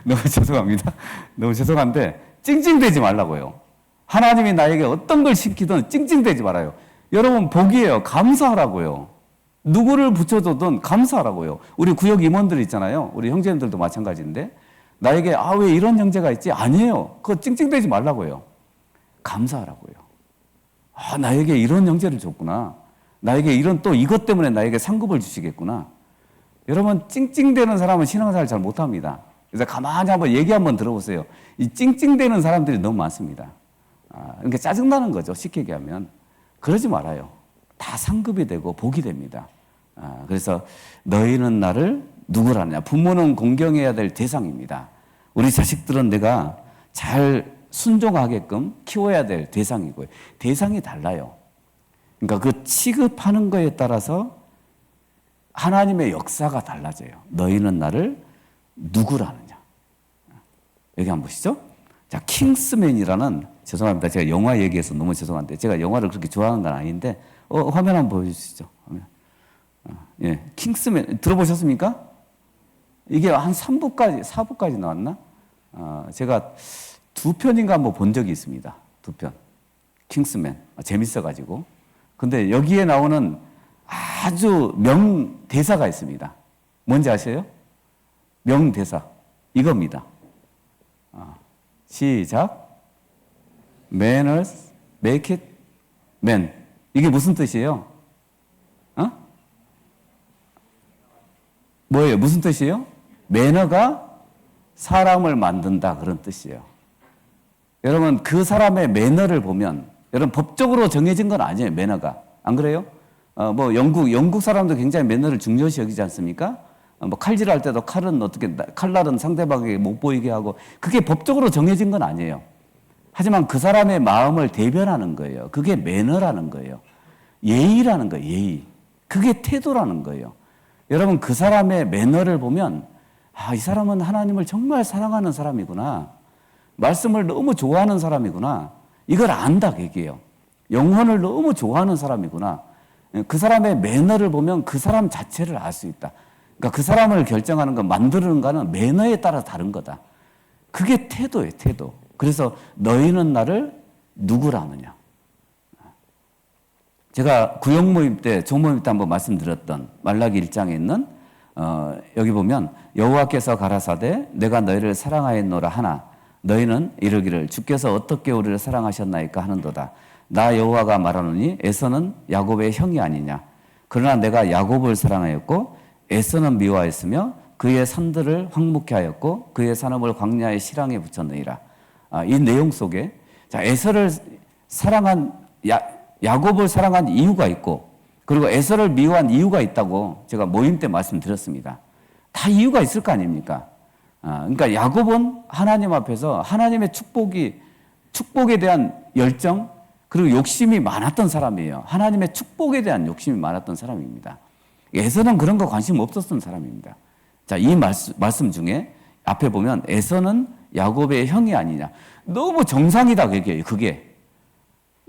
너무 죄송합니다. 너무 죄송한데 찡찡대지 말라고요. 하나님이 나에게 어떤 걸 시키든 찡찡대지 말아요. 여러분 복이에요. 감사하라고요. 누구를 붙여줘든 감사하라고요. 우리 구역 임원들 있잖아요. 우리 형제님들도 마찬가지인데 나에게 왜 이런 형제가 있지? 아니에요. 그거 찡찡대지 말라고요. 감사하라고요. 나에게 이런 형제를 줬구나. 나에게 이런 또 이것 때문에 나에게 상급을 주시겠구나. 여러분 찡찡대는 사람은 신앙생활 잘 못합니다. 그래서 가만히 한번 얘기 한번 들어보세요. 이 찡찡대는 사람들이 너무 많습니다. 그러니까 짜증나는 거죠. 쉽게 얘기하면. 그러지 말아요. 다 상급이 되고 복이 됩니다. 그래서 너희는 나를 누구라냐. 부모는 공경해야 될 대상입니다. 우리 자식들은 내가 잘 순종하게끔 키워야 될 대상이고요. 대상이 달라요. 그러니까 그 취급하는 거에 따라서 하나님의 역사가 달라져요. 너희는 나를 누구라느냐. 여기 한번 보시죠. 자, 킹스맨이라는, 죄송합니다. 제가 영화 얘기해서 너무 죄송한데, 제가 영화를 그렇게 좋아하는 건 아닌데, 화면 한번 보여주시죠. 예, 킹스맨, 들어보셨습니까? 이게 한 3부까지, 4부까지 나왔나? 제가 2편인가 한번 본 적이 있습니다. 2편. 킹스맨. 재밌어가지고. 근데 여기에 나오는 아주 명대사가 있습니다. 뭔지 아세요? 명대사. 이겁니다. 시작. Manners make it man. 이게 무슨 뜻이에요? 뭐예요? 무슨 뜻이에요? 매너가 사람을 만든다. 그런 뜻이에요. 여러분, 그 사람의 매너를 보면, 여러분, 법적으로 정해진 건 아니에요. 매너가. 안 그래요? 영국 사람도 굉장히 매너를 중요시 여기지 않습니까? 칼질할 때도 칼날은 상대방에게 못 보이게 하고, 그게 법적으로 정해진 건 아니에요. 하지만 그 사람의 마음을 대변하는 거예요. 그게 매너라는 거예요. 예의라는 거예요. 예의. 그게 태도라는 거예요. 여러분, 그 사람의 매너를 보면 이 사람은 하나님을 정말 사랑하는 사람이구나. 말씀을 너무 좋아하는 사람이구나. 이걸 안다 얘기해요. 영혼을 너무 좋아하는 사람이구나. 그 사람의 매너를 보면 그 사람 자체를 알 수 있다. 그러니까 그 사람을 결정하는 것, 만드는 거는 매너에 따라 다른 거다. 그게 태도예요, 태도. 그래서 너희는 나를 누구라 하느냐. 제가 구역 모임 때, 종모임 때 한번 말씀드렸던 말라기 1장에 있는 여기 보면 여호와께서 가라사대 내가 너희를 사랑하였노라 하나 너희는 이르기를 주께서 어떻게 우리를 사랑하셨나이까 하는도다. 나 여호와가 말하노니 에서는 야곱의 형이 아니냐. 그러나 내가 야곱을 사랑하였고 에서는 미워하였으며 그의 산들을 황무케 하였고 그의 산업을 광야의 실황에 붙였느니라. 이 내용 속에 에서를 사랑한 야곱을 사랑한 이유가 있고 그리고 에서를 미워한 이유가 있다고 제가 모임 때 말씀드렸습니다. 다 이유가 있을 거 아닙니까? 그러니까 야곱은 하나님 앞에서 하나님의 축복에 대한 열정 그리고 욕심이 많았던 사람이에요. 하나님의 축복에 대한 욕심이 많았던 사람입니다. 에서는 그런 거 관심 없었던 사람입니다. 자, 이 말씀 중에 앞에 보면 에서는 야곱의 형이 아니냐. 너무 정상이다 그게.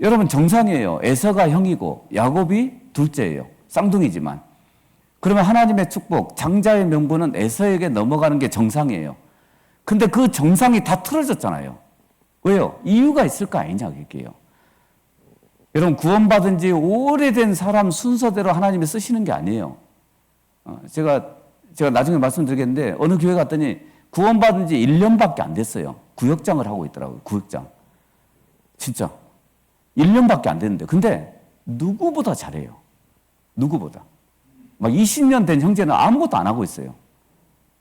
여러분 정상이에요. 에서가 형이고 야곱이 둘째예요. 쌍둥이지만. 그러면 하나님의 축복, 장자의 명분은 에서에게 넘어가는 게 정상이에요. 근데 그 정상이 다 틀어졌잖아요. 왜요? 이유가 있을 거 아니냐 그게요. 여러분, 구원받은 지 오래된 사람 순서대로 하나님이 쓰시는 게 아니에요. 제가 나중에 말씀드리겠는데, 어느 교회 갔더니 구원받은 지 1년밖에 안 됐어요. 구역장을 하고 있더라고요. 구역장. 진짜. 1년밖에 안 됐는데. 근데 누구보다 잘해요. 누구보다. 막 20년 된 형제는 아무것도 안 하고 있어요.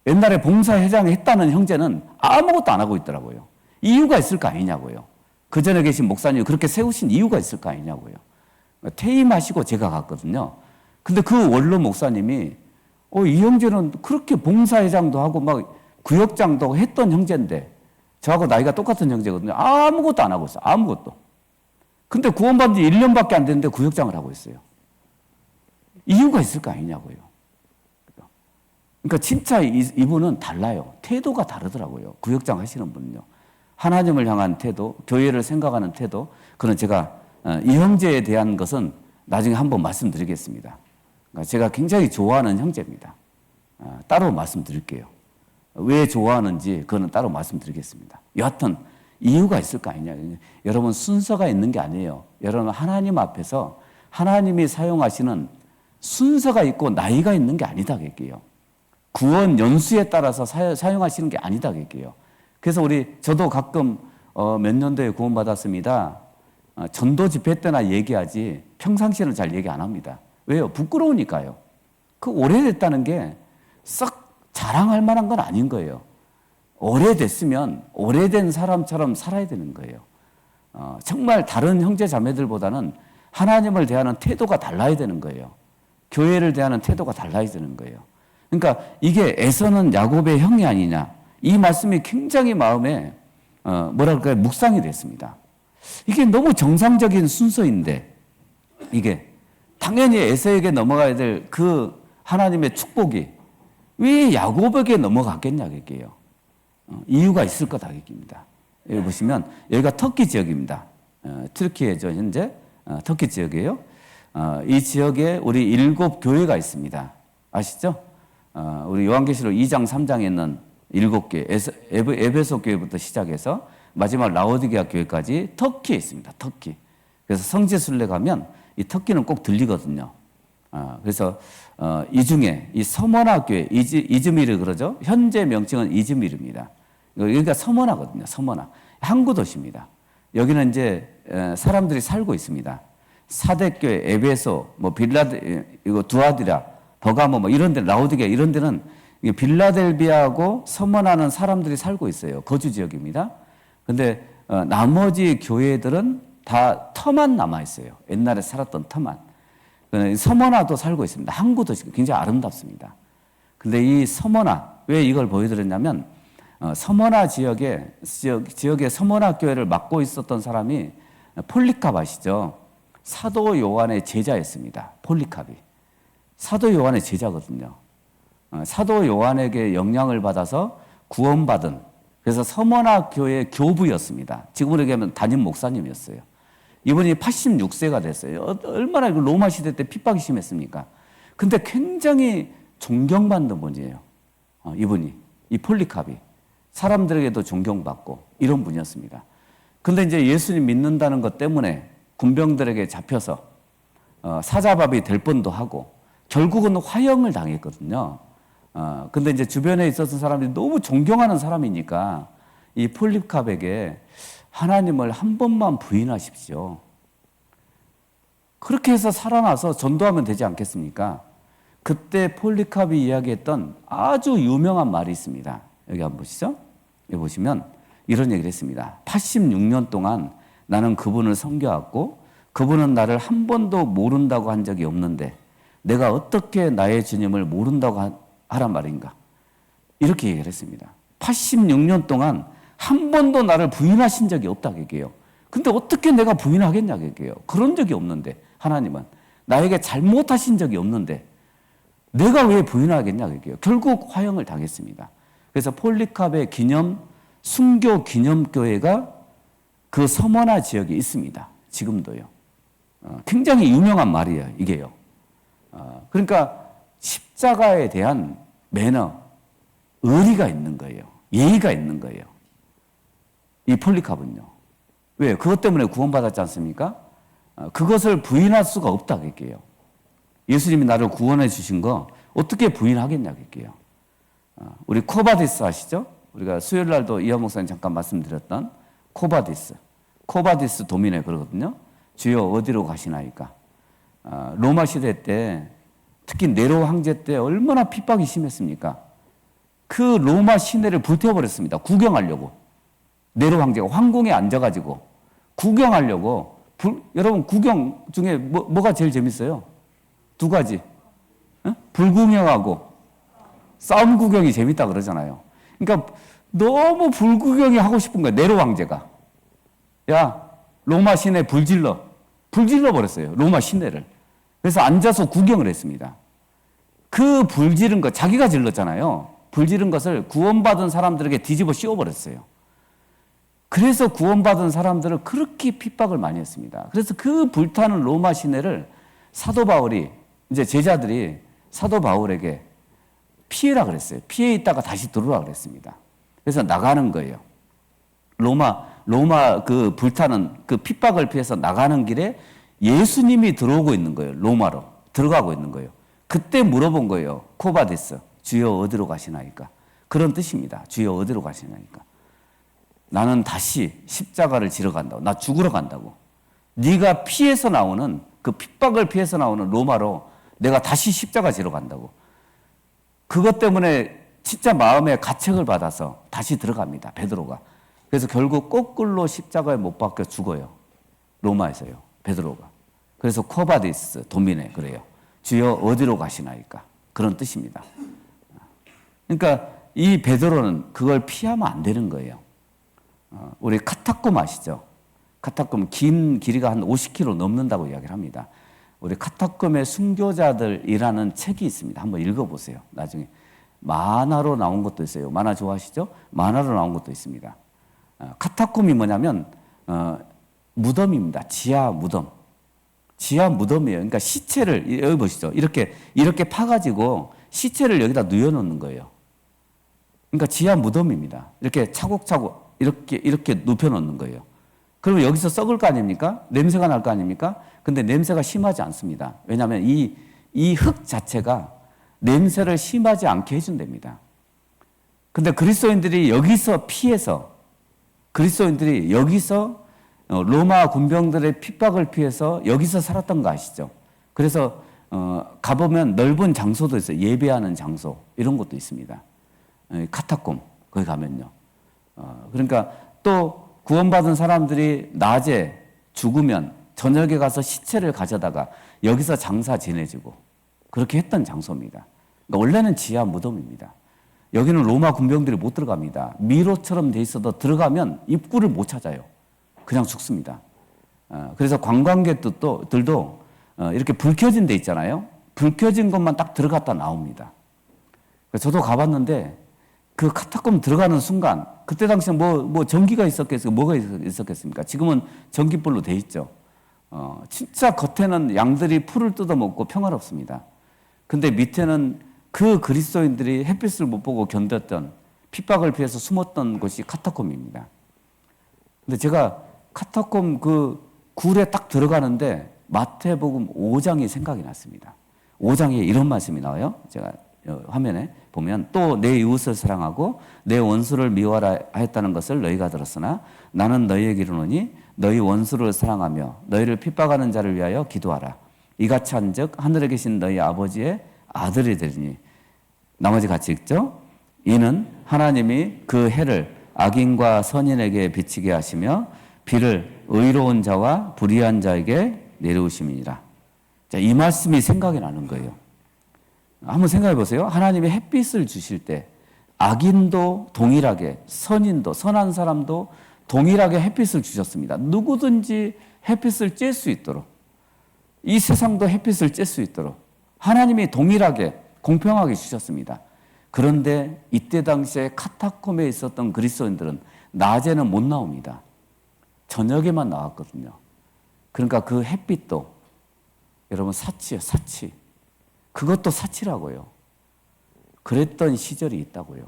옛날에 봉사회장 했다는 형제는 아무것도 안 하고 있더라고요. 이유가 있을 거 아니냐고요. 그 전에 계신 목사님이 그렇게 세우신 이유가 있을 거 아니냐고요. 퇴임하시고 제가 갔거든요. 근데 그 원로 목사님이 이 형제는 그렇게 봉사회장도 하고 막 구역장도 했던 형제인데, 저하고 나이가 똑같은 형제거든요. 아무것도 안 하고 있어요. 아무것도. 근데 구원받은 지 1년밖에 안 됐는데 구역장을 하고 있어요. 이유가 있을 거 아니냐고요. 그러니까 진짜 이분은 달라요. 태도가 다르더라고요. 구역장 하시는 분은요. 하나님을 향한 태도, 교회를 생각하는 태도, 그런 제가 이 형제에 대한 것은 나중에 한번 말씀드리겠습니다. 그러니까 제가 굉장히 좋아하는 형제입니다. 따로 말씀드릴게요. 왜 좋아하는지 그거는 따로 말씀드리겠습니다. 여하튼 이유가 있을 거 아니냐. 여러분, 순서가 있는 게 아니에요. 여러분, 하나님 앞에서 하나님이 사용하시는 순서가 있고 나이가 있는 게 아니다 그게요. 구원 연수에 따라서 사용하시는 게 아니다 그게요. 그래서 저도 가끔 몇 년도에 구원받았습니다. 전도 집회 때나 얘기하지 평상시에는 잘 얘기 안 합니다. 왜요? 부끄러우니까요. 그 오래됐다는 게 썩 자랑할 만한 건 아닌 거예요. 오래됐으면 오래된 사람처럼 살아야 되는 거예요. 정말 다른 형제 자매들보다는 하나님을 대하는 태도가 달라야 되는 거예요. 교회를 대하는 태도가 달라야 되는 거예요. 그러니까 이게 에서는 야곱의 형이 아니냐, 이 말씀이 굉장히 마음에 뭐랄까요, 묵상이 됐습니다. 이게 너무 정상적인 순서인데, 이게 당연히 에서에게 넘어가야 될 그 하나님의 축복이 왜 야곱에게 넘어갔겠냐 그게요. 이유가 있을 거다 그겁니다. 여기 보시면 여기가 터키 지역입니다. 튀르키예죠. 현재 터키 지역이에요. 이 지역에 우리 7교회가 있습니다. 아시죠? 우리 요한계시록 2장 3장에 있는 7개, 에베소 교회부터 시작해서 마지막 라오디게아 교회까지 터키에 있습니다. 터키. 그래서 성지순례 가면 이 터키는 꼭 들리거든요. 그래서 이 중에 이 서머나 교회, 이즈미르 그러죠. 현재 명칭은 이즈미르입니다. 여기가 서머나거든요. 서머나. 항구 도시입니다. 여기는 이제 사람들이 살고 있습니다. 사대교회, 에베소, 이거 두아디라, 버가모 이런 데, 라오디게아 이런 데는 빌라델비아하고 서머나는 사람들이 살고 있어요. 거주 지역입니다. 근데 나머지 교회들은 다 터만 남아 있어요. 옛날에 살았던 터만. 서머나도 살고 있습니다. 항구 도시 굉장히 아름답습니다. 근데 이 서머나, 왜 이걸 보여드렸냐면 서머나 지역에 서머나 교회를 맡고 있었던 사람이 폴리캅 아시죠? 사도 요한의 제자였습니다. 폴리캅이. 사도 요한의 제자거든요. 사도 요한에게 영향을 받아서 구원받은, 그래서 서머나 교회 교부였습니다. 지금으로 얘기하면 담임 목사님이었어요. 이분이 86세가 됐어요. 얼마나 로마 시대 때 핍박이 심했습니까? 근데 굉장히 존경받는 분이에요. 이분이, 이 폴리캅이. 사람들에게도 존경받고 이런 분이었습니다. 근데 이제 예수님 믿는다는 것 때문에 군병들에게 잡혀서 사자밥이 될 뻔도 하고 결국은 화형을 당했거든요. 근데 이제 주변에 있었던 사람들이 너무 존경하는 사람이니까 이 폴리캅에게 하나님을 한 번만 부인하십시오. 그렇게 해서 살아나서 전도하면 되지 않겠습니까? 그때 폴리캅이 이야기했던 아주 유명한 말이 있습니다. 여기 한번 보시죠. 여기 보시면 이런 얘기를 했습니다. 86년 동안 나는 그분을 섬겨왔고 그분은 나를 한 번도 모른다고 한 적이 없는데 내가 어떻게 나의 주님을 모른다고 하란 말인가? 이렇게 얘기를 했습니다. 86년 동안 한 번도 나를 부인하신 적이 없다 그게요. 근데 어떻게 내가 부인하겠냐 그게요. 그런 적이 없는데 하나님은 나에게 잘못하신 적이 없는데 내가 왜 부인하겠냐 그게요. 결국 화형을 당했습니다. 그래서 폴리캅의 순교 기념교회가 그 서머나 지역에 있습니다. 지금도요. 굉장히 유명한 말이에요. 이게요. 그러니까 십자가에 대한 매너, 의리가 있는 거예요. 예의가 있는 거예요. 이 폴리캅은요. 왜? 그것 때문에 구원받았지 않습니까? 그것을 부인할 수가 없다 그게요. 예수님이 나를 구원해 주신 거 어떻게 부인하겠냐 그게요. 우리 코바디스 아시죠? 우리가 수요일 날도 이하 목사님 잠깐 말씀드렸던 코바디스 도미네 그러거든요. 주여 어디로 가시나이까. 로마 시대 때 특히 네로 황제 때 얼마나 핍박이 심했습니까? 그 로마 시내를 불태워버렸습니다. 구경하려고. 네로 황제가 황궁에 앉아가지고 구경하려고. 여러분 구경 중에 뭐가 제일 재밌어요? 두 가지. 불구경하고 싸움 구경이 재밌다 그러잖아요. 그러니까 너무 불구경이 하고 싶은 거예요. 네로 황제가. 야, 로마 시내 불질러 버렸어요. 로마 시내를. 그래서 앉아서 구경을 했습니다. 그 불지른 것, 자기가 질렀잖아요. 불지른 것을 구원받은 사람들에게 뒤집어 씌워버렸어요. 그래서 구원받은 사람들을 그렇게 핍박을 많이 했습니다. 그래서 그 불타는 로마 시내를 사도 바울이, 이제 제자들이 사도 바울에게 피해라 그랬어요. 피해 있다가 다시 들어오라 그랬습니다. 그래서 나가는 거예요. 로마 그 불타는 그 핍박을 피해서 나가는 길에 예수님이 들어오고 있는 거예요. 로마로 들어가고 있는 거예요. 그때 물어본 거예요. 코바디스, 주여 어디로 가시나이까? 그런 뜻입니다. 주여 어디로 가시나이까? 나는 다시 십자가를 지러 간다고. 나 죽으러 간다고. 네가 피해서 나오는 그 핍박을 피해서 나오는 로마로 내가 다시 십자가 지러 간다고. 그것 때문에 진짜 마음에 가책을 받아서 다시 들어갑니다. 베드로가. 그래서 결국 거꾸로 십자가에 못 박혀 죽어요. 로마에서요. 베드로가. 그래서 코바디스 도미네 그래요. 주여 어디로 가시나이까? 그런 뜻입니다. 그러니까 이 베드로는 그걸 피하면 안 되는 거예요. 우리 카타콤 아시죠? 카타콤 긴 길이가 한 50km 넘는다고 이야기를 합니다. 우리 카타콤의 순교자들이라는 책이 있습니다. 한번 읽어보세요. 나중에 만화로 나온 것도 있어요. 만화 좋아하시죠? 만화로 나온 것도 있습니다. 카타콤이 뭐냐면 무덤입니다. 지하 무덤. 지하 무덤이에요. 그러니까 시체를 여기 보시죠. 이렇게 파가지고 시체를 여기다 누워놓는 거예요. 그러니까 지하 무덤입니다. 이렇게 차곡차곡 이렇게 눕혀놓는 거예요. 그러면 여기서 썩을 거 아닙니까? 냄새가 날 거 아닙니까? 근데 냄새가 심하지 않습니다. 왜냐하면 이 흙 자체가 냄새를 심하지 않게 해준답니다. 근데 그리스도인들이 여기서 피해서 로마 군병들의 핍박을 피해서 여기서 살았던 거 아시죠? 그래서 가보면 넓은 장소도 있어요. 예배하는 장소 이런 것도 있습니다. 카타콤 거기 가면요. 그러니까 또 구원받은 사람들이 낮에 죽으면 저녁에 가서 시체를 가져다가 여기서 장사 지내주고 그렇게 했던 장소입니다. 그러니까 원래는 지하 무덤입니다. 여기는 로마 군병들이 못 들어갑니다. 미로처럼 돼 있어도 들어가면 입구를 못 찾아요. 그냥 죽습니다. 그래서 관광객들도 이렇게 불 켜진 데 있잖아요. 불 켜진 것만 딱 들어갔다 나옵니다. 저도 가봤는데 그 카타콤 들어가는 순간 그때 당시에 뭐 전기가 있었겠어요? 뭐가 있었겠습니까? 지금은 전기불로 돼 있죠. 진짜 겉에는 양들이 풀을 뜯어먹고 평화롭습니다. 근데 밑에는 그 그리스도인들이 햇빛을 못 보고 견뎠던 핍박을 피해서 숨었던 곳이 카타콤입니다. 근데 제가 카타콤 그 굴에 딱 들어가는데 마태복음 5장이 생각이 났습니다. 5장에 이런 말씀이 나와요. 제가 화면에 보면 또 내 이웃을 사랑하고 내 원수를 미워하라 했다는 것을 너희가 들었으나 나는 너희에게 이르노니 너희 원수를 사랑하며 너희를 핍박하는 자를 위하여 기도하라. 이같이 한즉 하늘에 계신 너희 아버지의 아들이 되리니. 나머지 같이 읽죠. 이는 하나님이 그 해를 악인과 선인에게 비치게 하시며 비를 의로운 자와 불의한 자에게 내려오심이니라. 자, 이 말씀이 생각이 나는 거예요. 한번 생각해 보세요. 하나님이 햇빛을 주실 때 악인도 동일하게 선인도 선한 사람도 동일하게 햇빛을 주셨습니다. 누구든지 햇빛을 쬐 수 있도록 이 세상도 햇빛을 쬐 수 있도록 하나님이 동일하게 공평하게 주셨습니다. 그런데 이때 당시에 카타콤에 있었던 그리스도인들은 낮에는 못 나옵니다. 저녁에만 나왔거든요. 그러니까 그 햇빛도 여러분 사치예요, 사치. 그것도 사치라고요. 그랬던 시절이 있다고요.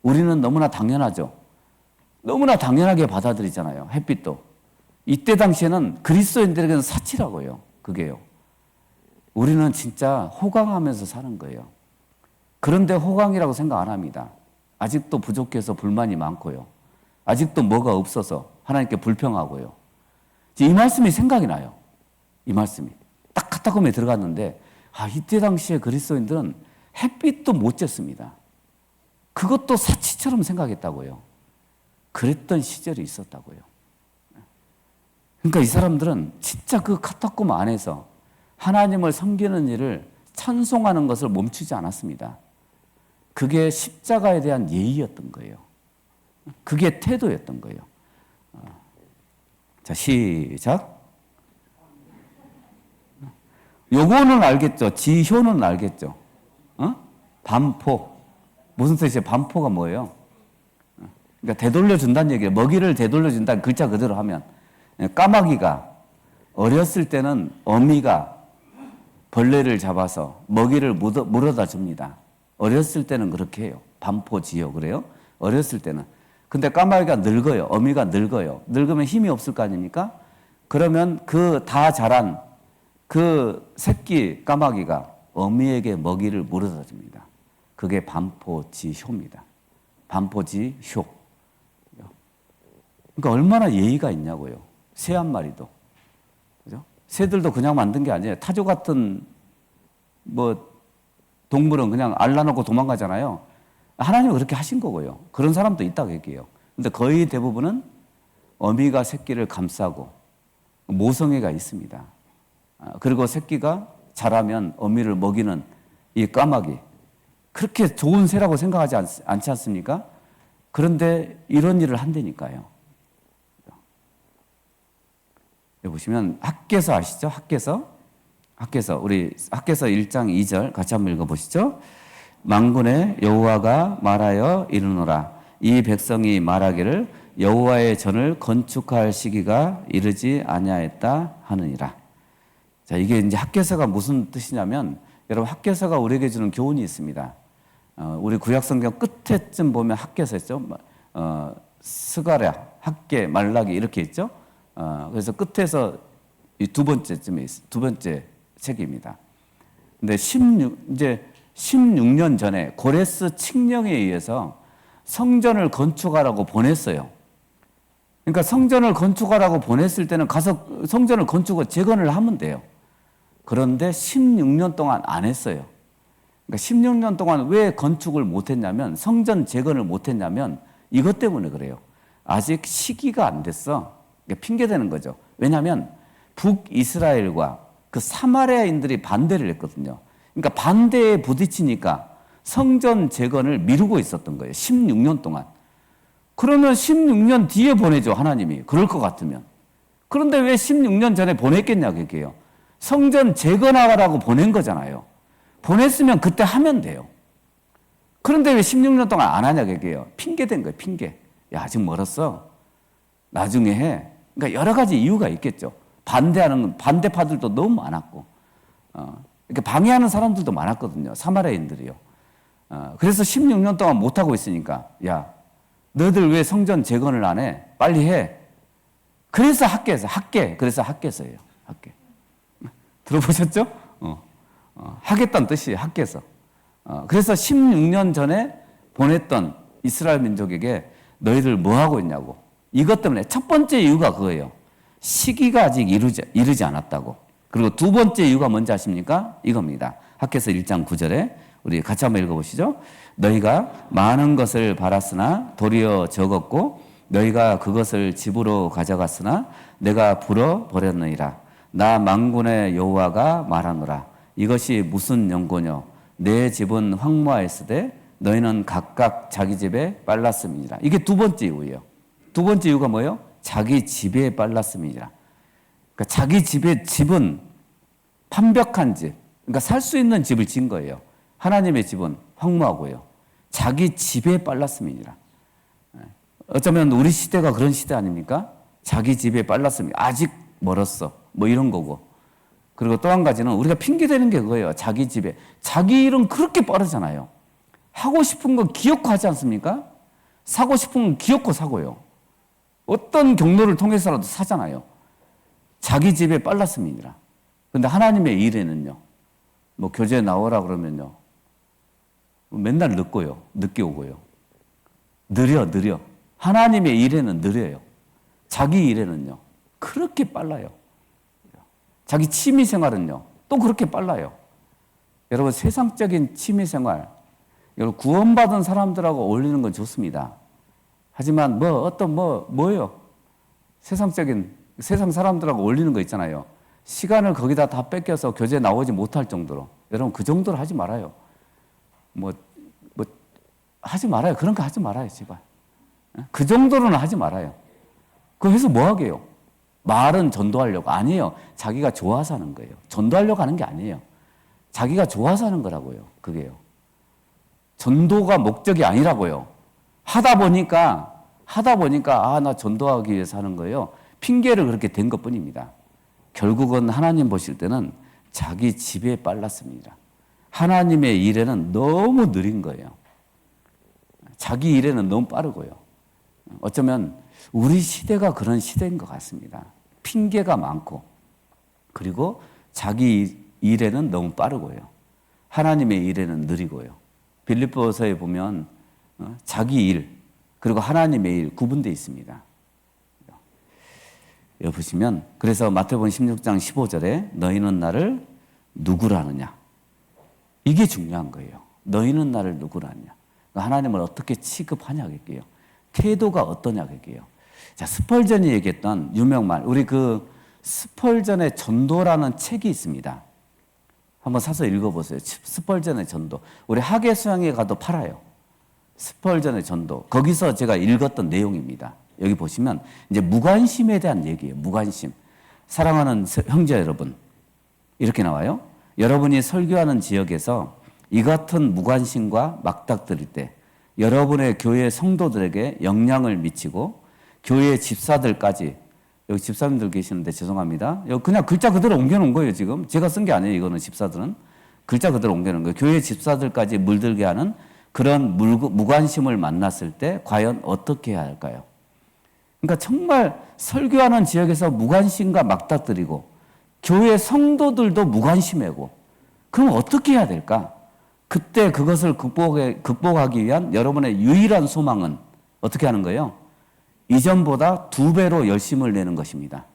우리는 너무나 당연하죠. 너무나 당연하게 받아들이잖아요. 햇빛도. 이때 당시에는 그리스도인들에게는 사치라고요. 그게요. 우리는 진짜 호강하면서 사는 거예요. 그런데 호강이라고 생각 안 합니다. 아직도 부족해서 불만이 많고요. 아직도 뭐가 없어서 하나님께 불평하고요. 이 말씀이 생각이 나요. 이 말씀이. 딱 카타콤에 들어갔는데 이때 당시에 그리스도인들은 햇빛도 못 쬐습니다. 그것도 사치처럼 생각했다고요. 그랬던 시절이 있었다고요. 그러니까 이 사람들은 진짜 그 카타콤 안에서 하나님을 섬기는 일을 찬송하는 것을 멈추지 않았습니다. 그게 십자가에 대한 예의였던 거예요. 그게 태도였던 거예요. 자, 시작. 요거는 알겠죠? 지효는 알겠죠? 반포. 무슨 뜻이에요? 반포가 뭐예요? 그러니까 되돌려준다는 얘기예요. 먹이를 되돌려준다는 글자 그대로 하면. 까마귀가 어렸을 때는 어미가 벌레를 잡아서 먹이를 물어다 줍니다. 어렸을 때는 그렇게 해요. 반포지효 그래요? 어렸을 때는. 근데 까마귀가 늙어요. 어미가 늙어요. 늙으면 힘이 없을 거 아닙니까? 그러면 그 다 자란 그 새끼 까마귀가 어미에게 먹이를 물어다 줍니다. 그게 반포지효입니다. 반포지효. 그러니까 얼마나 예의가 있냐고요. 새 한 마리도. 그죠? 새들도 그냥 만든 게 아니에요. 타조 같은 동물은 그냥 알라놓고 도망가잖아요. 하나님은 그렇게 하신 거고요. 그런 사람도 있다고 얘기해요. 근데 거의 대부분은 어미가 새끼를 감싸고 모성애가 있습니다. 그리고 새끼가 자라면 어미를 먹이는 이 까마귀. 그렇게 좋은 새라고 생각하지 않지 않습니까? 그런데 이런 일을 한다니까요. 여기 보시면 학개서 아시죠? 학개서 우리 학개서 1장 2절 같이 한번 읽어보시죠. 만군의 여호와가 말하여 이르노라. 이 백성이 말하기를 여호와의 전을 건축할 시기가 이르지 아니하였다 하느니라. 자, 이게 이제 학개서가 무슨 뜻이냐면 여러분 학개서가 우리에게 주는 교훈이 있습니다. 우리 구약성경 끝에쯤 보면 학개서 있죠. 스가랴, 학개, 말라기 이렇게 있죠. 그래서 끝에서 이 두 번째쯤에 두 번째 책입니다. 근데 16년 전에 고레스 칙령에 의해서 성전을 건축하라고 보냈어요. 그러니까 성전을 건축하라고 보냈을 때는 가서 성전을 건축을 재건을 하면 돼요. 그런데 16년 동안 안 했어요. 그러니까 16년 동안 왜 건축을 못했냐면 성전 재건을 못했냐면 이것 때문에 그래요. 아직 시기가 안 됐어. 핑계대는 거죠. 왜냐하면 북이스라엘과 그 사마리아인들이 반대를 했거든요. 그러니까 반대에 부딪히니까 성전 재건을 미루고 있었던 거예요. 16년 동안. 그러면 16년 뒤에 보내죠, 하나님이. 그럴 것 같으면. 그런데 왜 16년 전에 보냈겠냐, 그게요. 성전 재건하라고 보낸 거잖아요. 보냈으면 그때 하면 돼요. 그런데 왜 16년 동안 안 하냐, 그게요. 핑계된 거예요, 핑계. 야, 아직 멀었어. 나중에 해. 그러니까 여러 가지 이유가 있겠죠. 반대파들도 너무 많았고, 이렇게 방해하는 사람들도 많았거든요. 사마리아인들이요. 그래서 16년 동안 못하고 있으니까, 야, 너희들 왜 성전 재건을 안 해? 빨리 해. 그래서 그래서 학개서예요. 학개. 들어보셨죠? 하겠다는 뜻이에요. 학개서. 그래서 16년 전에 보냈던 이스라엘 민족에게 너희들 뭐 하고 있냐고. 이것 때문에 첫 번째 이유가 그거예요. 시기가 아직 이르지 않았다고. 그리고 두 번째 이유가 뭔지 아십니까? 이겁니다. 학개서 1장 9절에 우리 같이 한번 읽어보시죠. 너희가 많은 것을 바랐으나 도리어 적었고 너희가 그것을 집으로 가져갔으나 내가 불어버렸느니라. 나 만군의 여호와가 말하노라. 이것이 무슨 연고뇨? 내 집은 황무하였으되 너희는 각각 자기 집에 빨랐음이니라. 이게 두 번째 이유예요. 두 번째 이유가 뭐예요? 자기 집에 빨랐음이니라. 그러니까 자기 집은 판벽한 집, 그러니까 살 수 있는 집을 지은 거예요. 하나님의 집은 황무하고요. 자기 집에 빨랐음이니라. 어쩌면 우리 시대가 그런 시대 아닙니까? 자기 집에 빨랐음이 아직 멀었어. 뭐 이런 거고. 그리고 또 한 가지는 우리가 핑계대는 게 그거예요. 자기 집에. 자기 일은 그렇게 빠르잖아요. 하고 싶은 거 기어코 하지 않습니까? 사고 싶은 건 기어코 사고요. 어떤 경로를 통해서라도 사잖아요. 자기 집에 빨랐습니다. 근데 하나님의 일에는요, 뭐 교제에 나오라 그러면요, 맨날 늦게 오고요. 느려. 하나님의 일에는 느려요. 자기 일에는요, 그렇게 빨라요. 자기 취미 생활은요, 또 그렇게 빨라요. 여러분, 세상적인 취미 생활, 여러분, 구원받은 사람들하고 어울리는 건 좋습니다. 하지만 뭐예요? 세상 사람들하고 어울리는 거 있잖아요. 시간을 거기다 다 뺏겨서 교제에 나오지 못할 정도로. 여러분, 그 정도로 하지 말아요. 하지 말아요. 그런 거 하지 말아요, 제발. 그 정도로는 하지 말아요. 그거 해서 뭐 하게요? 말은 전도하려고. 아니에요. 자기가 좋아서 하는 거예요. 전도하려고 하는 게 아니에요. 자기가 좋아서 하는 거라고요. 그게요. 전도가 목적이 아니라고요. 하다 보니까, 나 전도하기 위해서 하는 거예요. 핑계를 그렇게 댄 것 뿐입니다. 결국은 하나님 보실 때는 자기 집에 빨랐습니다. 하나님의 일에는 너무 느린 거예요. 자기 일에는 너무 빠르고요. 어쩌면 우리 시대가 그런 시대인 것 같습니다. 핑계가 많고, 그리고 자기 일에는 너무 빠르고요. 하나님의 일에는 느리고요. 빌립보서에 보면 자기 일, 그리고 하나님의 일 구분되어 있습니다. 여기 보시면, 그래서 마태복음 16장 15절에 너희는 나를 누구라 하느냐. 이게 중요한 거예요. 너희는 나를 누구라 하느냐. 하나님을 어떻게 취급하냐 그게요. 태도가 어떠냐 그게요. 자, 스펄전이 얘기했던 유명 말, 우리 그 스펄전의 전도라는 책이 있습니다. 한번 사서 읽어보세요. 스펄전의 전도. 우리 학예 수양에 가도 팔아요. 스펄전의 전도. 거기서 제가 읽었던 내용입니다. 여기 보시면 이제 무관심에 대한 얘기예요. 무관심. 사랑하는 형제 여러분, 이렇게 나와요. 여러분이 설교하는 지역에서 이 같은 무관심과 막닥뜨릴 때 여러분의 교회 성도들에게 영향을 미치고 교회 집사들까지, 여기 집사님들 계시는데 죄송합니다. 여기 그냥 글자 그대로 옮겨놓은 거예요. 지금 제가 쓴 게 아니에요. 이거는 집사들은 글자 그대로 옮겨놓은 거예요. 교회 집사들까지 물들게 하는 그런 무관심을 만났을 때 과연 어떻게 해야 할까요? 그러니까 정말 설교하는 지역에서 무관심과 막닥뜨리고 교회 성도들도 무관심하고, 그럼 어떻게 해야 될까? 그때 그것을 극복하기 위한 여러분의 유일한 소망은 어떻게 하는 거예요? 이전보다 2배로 열심을 내는 것입니다.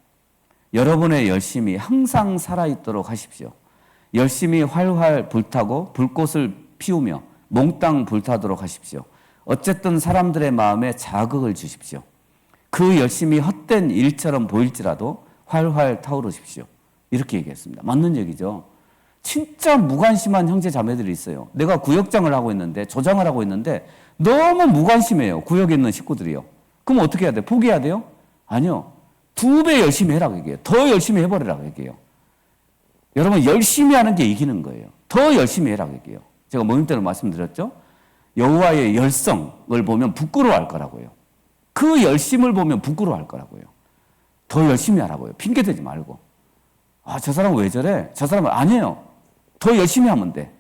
여러분의 열심이 항상 살아있도록 하십시오. 열심히 활활 불타고 불꽃을 피우며 몽땅 불타도록 하십시오. 어쨌든 사람들의 마음에 자극을 주십시오. 그 열심이 헛된 일처럼 보일지라도 활활 타오르십시오. 이렇게 얘기했습니다. 맞는 얘기죠. 진짜 무관심한 형제 자매들이 있어요. 내가 구역장을 하고 있는데, 조장을 하고 있는데 너무 무관심해요. 구역에 있는 식구들이요. 그럼 어떻게 해야 돼요? 포기해야 돼요? 아니요. 2배 열심히 해라고 얘기해요. 더 열심히 해버리라고 얘기해요. 여러분, 열심히 하는 게 이기는 거예요. 더 열심히 해라고 얘기해요. 제가 모임 때도 말씀드렸죠? 여호와의 열성을 보면 부끄러워할 거라고요. 그 열심을 보면 부끄러워할 거라고요. 더 열심히 하라고요. 핑계대지 말고. 저 사람 왜 저래? 저 사람은 아니에요. 더 열심히 하면 돼.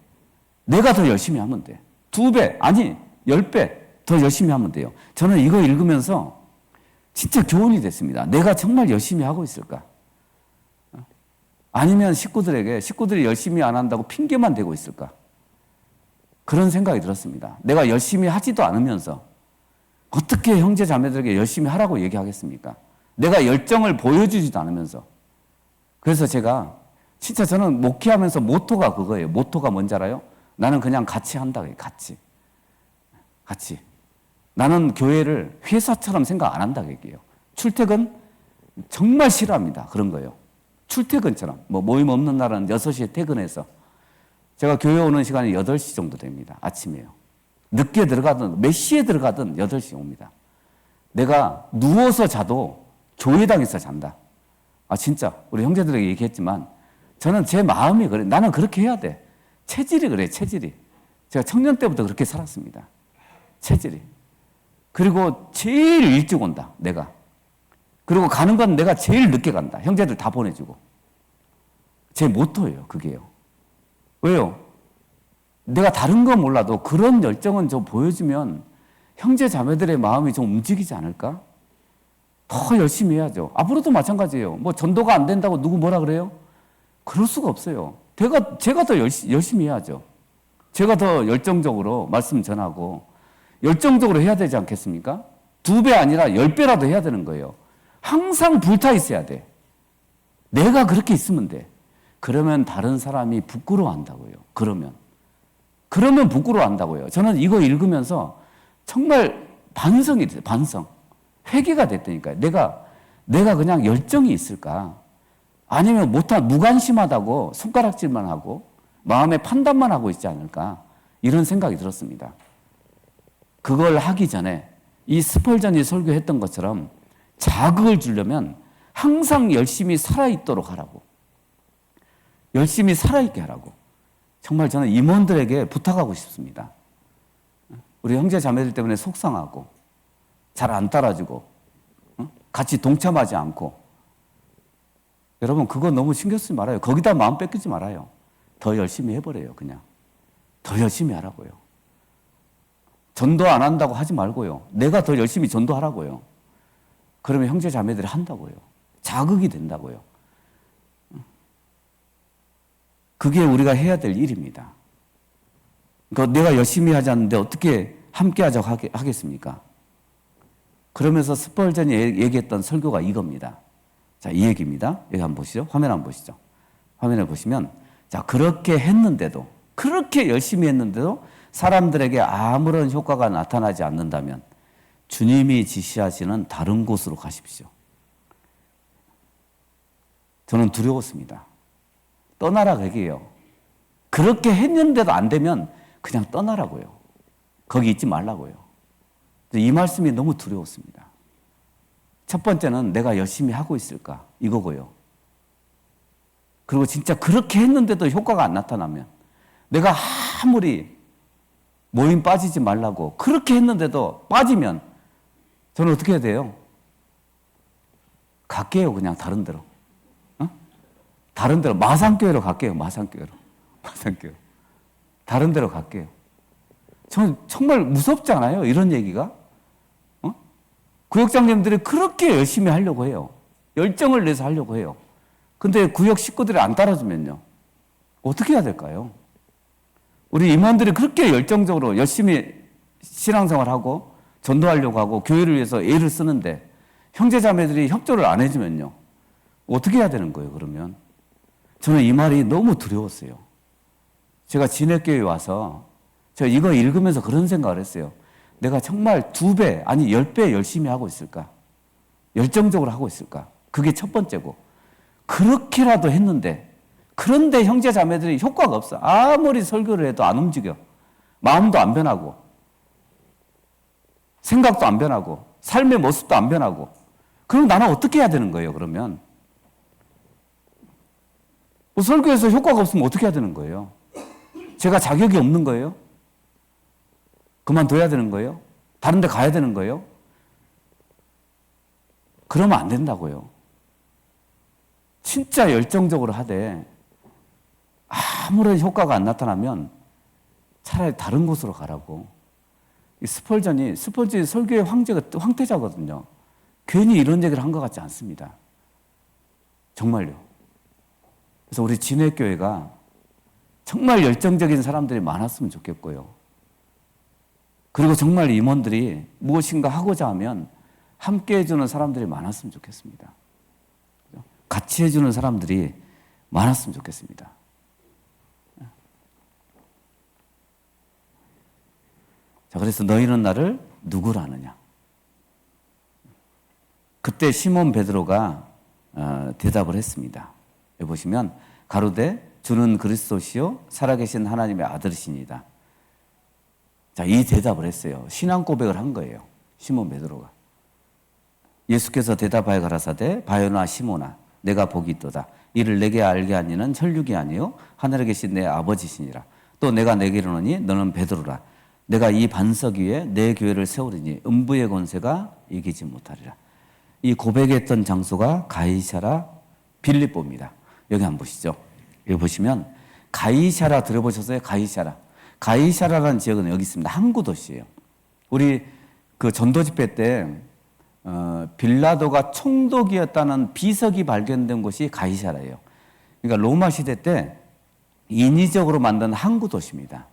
내가 더 열심히 하면 돼. 2배, 아니 10배 더 열심히 하면 돼요. 저는 이거 읽으면서 진짜 교훈이 됐습니다. 내가 정말 열심히 하고 있을까? 아니면 식구들이 열심히 안 한다고 핑계만 대고 있을까? 그런 생각이 들었습니다. 내가 열심히 하지도 않으면서 어떻게 형제 자매들에게 열심히 하라고 얘기하겠습니까? 내가 열정을 보여주지도 않으면서. 그래서 제가 진짜 저는 목회하면서 모토가 그거예요. 모토가 뭔지 알아요? 나는 그냥 같이 한다. 같이. 나는 교회를 회사처럼 생각 안 한다. 얘기해요. 출퇴근 정말 싫어합니다. 그런 거예요. 출퇴근처럼. 모임 없는 날은 6시에 퇴근해서. 제가 교회 오는 시간이 8시 정도 됩니다. 아침에요. 늦게 들어가든 몇 시에 들어가든 8시에 옵니다. 내가 누워서 자도 교회당에서 잔다. 진짜 우리 형제들에게 얘기했지만 저는 제 마음이 그래. 나는 그렇게 해야 돼. 체질이 그래. 체질이. 제가 청년 때부터 그렇게 살았습니다. 체질이. 그리고 제일 일찍 온다. 내가. 그리고 가는 건 내가 제일 늦게 간다. 형제들 다 보내주고. 제 모토예요. 그게요. 왜요? 내가 다른 건 몰라도 그런 열정은 좀 보여주면 형제 자매들의 마음이 좀 움직이지 않을까? 더 열심히 해야죠. 앞으로도 마찬가지예요. 뭐 전도가 안 된다고 누구 뭐라 그래요? 그럴 수가 없어요. 제가 더 열심히 해야죠. 제가 더 열정적으로 말씀 전하고 열정적으로 해야 되지 않겠습니까? 2배 아니라 10배라도 해야 되는 거예요. 항상 불타 있어야 돼. 내가 그렇게 있으면 돼. 그러면 다른 사람이 부끄러워한다고요. 그러면 부끄러워한다고요. 저는 이거 읽으면서 정말 반성이 됐어요. 반성. 회개가 됐다니까요. 내가 그냥 열정이 있을까? 아니면 무관심하다고 손가락질만 하고 마음의 판단만 하고 있지 않을까? 이런 생각이 들었습니다. 그걸 하기 전에 이 스펄전이 설교했던 것처럼 자극을 주려면 항상 열심히 살아있도록 하라고. 열심히 살아있게 하라고. 정말 저는 임원들에게 부탁하고 싶습니다. 우리 형제 자매들 때문에 속상하고 잘 안 따라주고 같이 동참하지 않고 여러분 그거 너무 신경 쓰지 말아요. 거기다 마음 뺏기지 말아요. 더 열심히 해버려요. 그냥 더 열심히 하라고요. 전도 안 한다고 하지 말고요. 내가 더 열심히 전도하라고요. 그러면 형제 자매들이 한다고요. 자극이 된다고요. 그게 우리가 해야 될 일입니다. 그러니까 내가 열심히 하지 않는데 어떻게 함께 하자고 하겠습니까? 그러면서 스펄전이 얘기했던 설교가 이겁니다. 자, 이 얘기입니다. 여기 한번 보시죠. 화면 한번 보시죠. 화면에 보시면 자, 그렇게 열심히 했는데도 사람들에게 아무런 효과가 나타나지 않는다면 주님이 지시하시는 다른 곳으로 가십시오. 저는 두려웠습니다. 떠나라 그게요. 그렇게 했는데도 안 되면 그냥 떠나라고요. 거기 있지 말라고요. 이 말씀이 너무 두려웠습니다. 첫 번째는 내가 열심히 하고 있을까 이거고요. 그리고 진짜 그렇게 했는데도 효과가 안 나타나면 내가 아무리 모임 빠지지 말라고 그렇게 했는데도 빠지면 저는 어떻게 해야 돼요? 갈게요. 그냥 다른 데로. 다른 데로 마산교회로 갈게요. 마산교회로. 다른 데로 갈게요. 저는 정말 무섭지 않아요? 이런 얘기가? 구역장님들이 그렇게 열심히 하려고 해요. 열정을 내서 하려고 해요. 근데 구역 식구들이 안 따라주면요. 어떻게 해야 될까요? 우리 임원들이 그렇게 열정적으로 열심히 신앙생활하고 전도하려고 하고 교회를 위해서 애를 쓰는데 형제자매들이 협조를 안 해주면요. 어떻게 해야 되는 거예요, 그러면? 저는 이 말이 너무 두려웠어요. 제가 진해교회에 와서 제가 이거 읽으면서 그런 생각을 했어요. 내가 정말 2배, 아니 10배 열심히 하고 있을까? 열정적으로 하고 있을까? 그게 첫 번째고. 그렇게라도 했는데, 그런데 형제 자매들이 효과가 없어. 아무리 설교를 해도 안 움직여. 마음도 안 변하고, 생각도 안 변하고, 삶의 모습도 안 변하고. 그럼 나는 어떻게 해야 되는 거예요, 그러면? 뭐 설교에서 효과가 없으면 어떻게 해야 되는 거예요? 제가 자격이 없는 거예요? 그만둬야 되는 거예요? 다른 데 가야 되는 거예요? 그러면 안 된다고요. 진짜 열정적으로 하되 아무런 효과가 안 나타나면 차라리 다른 곳으로 가라고. 이 스펄전이 설교의 황태자거든요. 괜히 이런 얘기를 한 것 같지 않습니다. 정말요. 그래서 우리 진해교회가 정말 열정적인 사람들이 많았으면 좋겠고요. 그리고 정말 임원들이 무엇인가 하고자 하면 함께 해주는 사람들이 많았으면 좋겠습니다. 같이 해주는 사람들이 많았으면 좋겠습니다. 자, 그래서 너희는 나를 누구라 하느냐? 그때 시몬 베드로가 대답을 했습니다. 여기 보시면 가로되 주는 그리스도시요 살아계신 하나님의 아들이시니다. 자, 이 대답을 했어요. 신앙 고백을 한 거예요. 시몬 베드로가. 예수께서 대답하여 가라사대 바요나 시몬아 내가 복이 있도다. 이를 내게 알게 하니는 혈육이 아니요 하늘에 계신 내 아버지시니라. 또 내가 내게 이르노니 너는 베드로라. 내가 이 반석 위에 내 교회를 세우리니 음부의 권세가 이기지 못하리라. 이 고백했던 장소가 가이사라 빌립보입니다. 여기 한번 보시죠. 여기 보시면 가이사라 들어보셨어요? 가이사라라는 지역은 여기 있습니다. 항구 도시예요. 우리 그 전도 집회 때 빌라도가 총독이었다는 비석이 발견된 곳이 가이사라예요. 그러니까 로마 시대 때 인위적으로 만든 항구 도시입니다.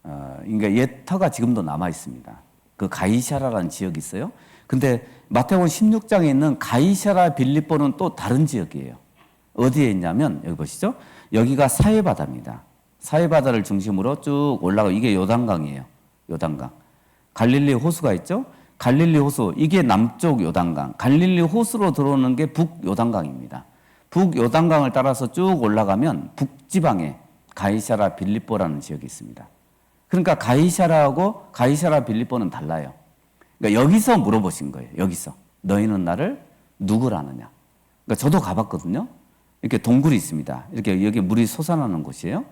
그러니까 옛 터가 지금도 남아 있습니다. 그 가이사라라는 지역이 있어요. 근데 마태복음 16장에 있는 가이사라 빌립보는 또 다른 지역이에요. 어디에 있냐면 여기 보시죠. 여기가 사해바다입니다. 사해바다를 중심으로 쭉 올라가 이게 요단강이에요. 요단강. 갈릴리 호수가 있죠. 갈릴리 호수 이게 남쪽 요단강. 갈릴리 호수로 들어오는 게 북요단강입니다. 북요단강을 따라서 쭉 올라가면 북지방에 가이사라 빌립보라는 지역이 있습니다. 그러니까 가이사라하고 가이사라 빌립보는 달라요. 그러니까 여기서 물어보신 거예요. 여기서 너희는 나를 누구라느냐. 그러니까 저도 가봤거든요. 이렇게 동굴이 있습니다. 이렇게 여기 물이 솟아나는 곳이에요.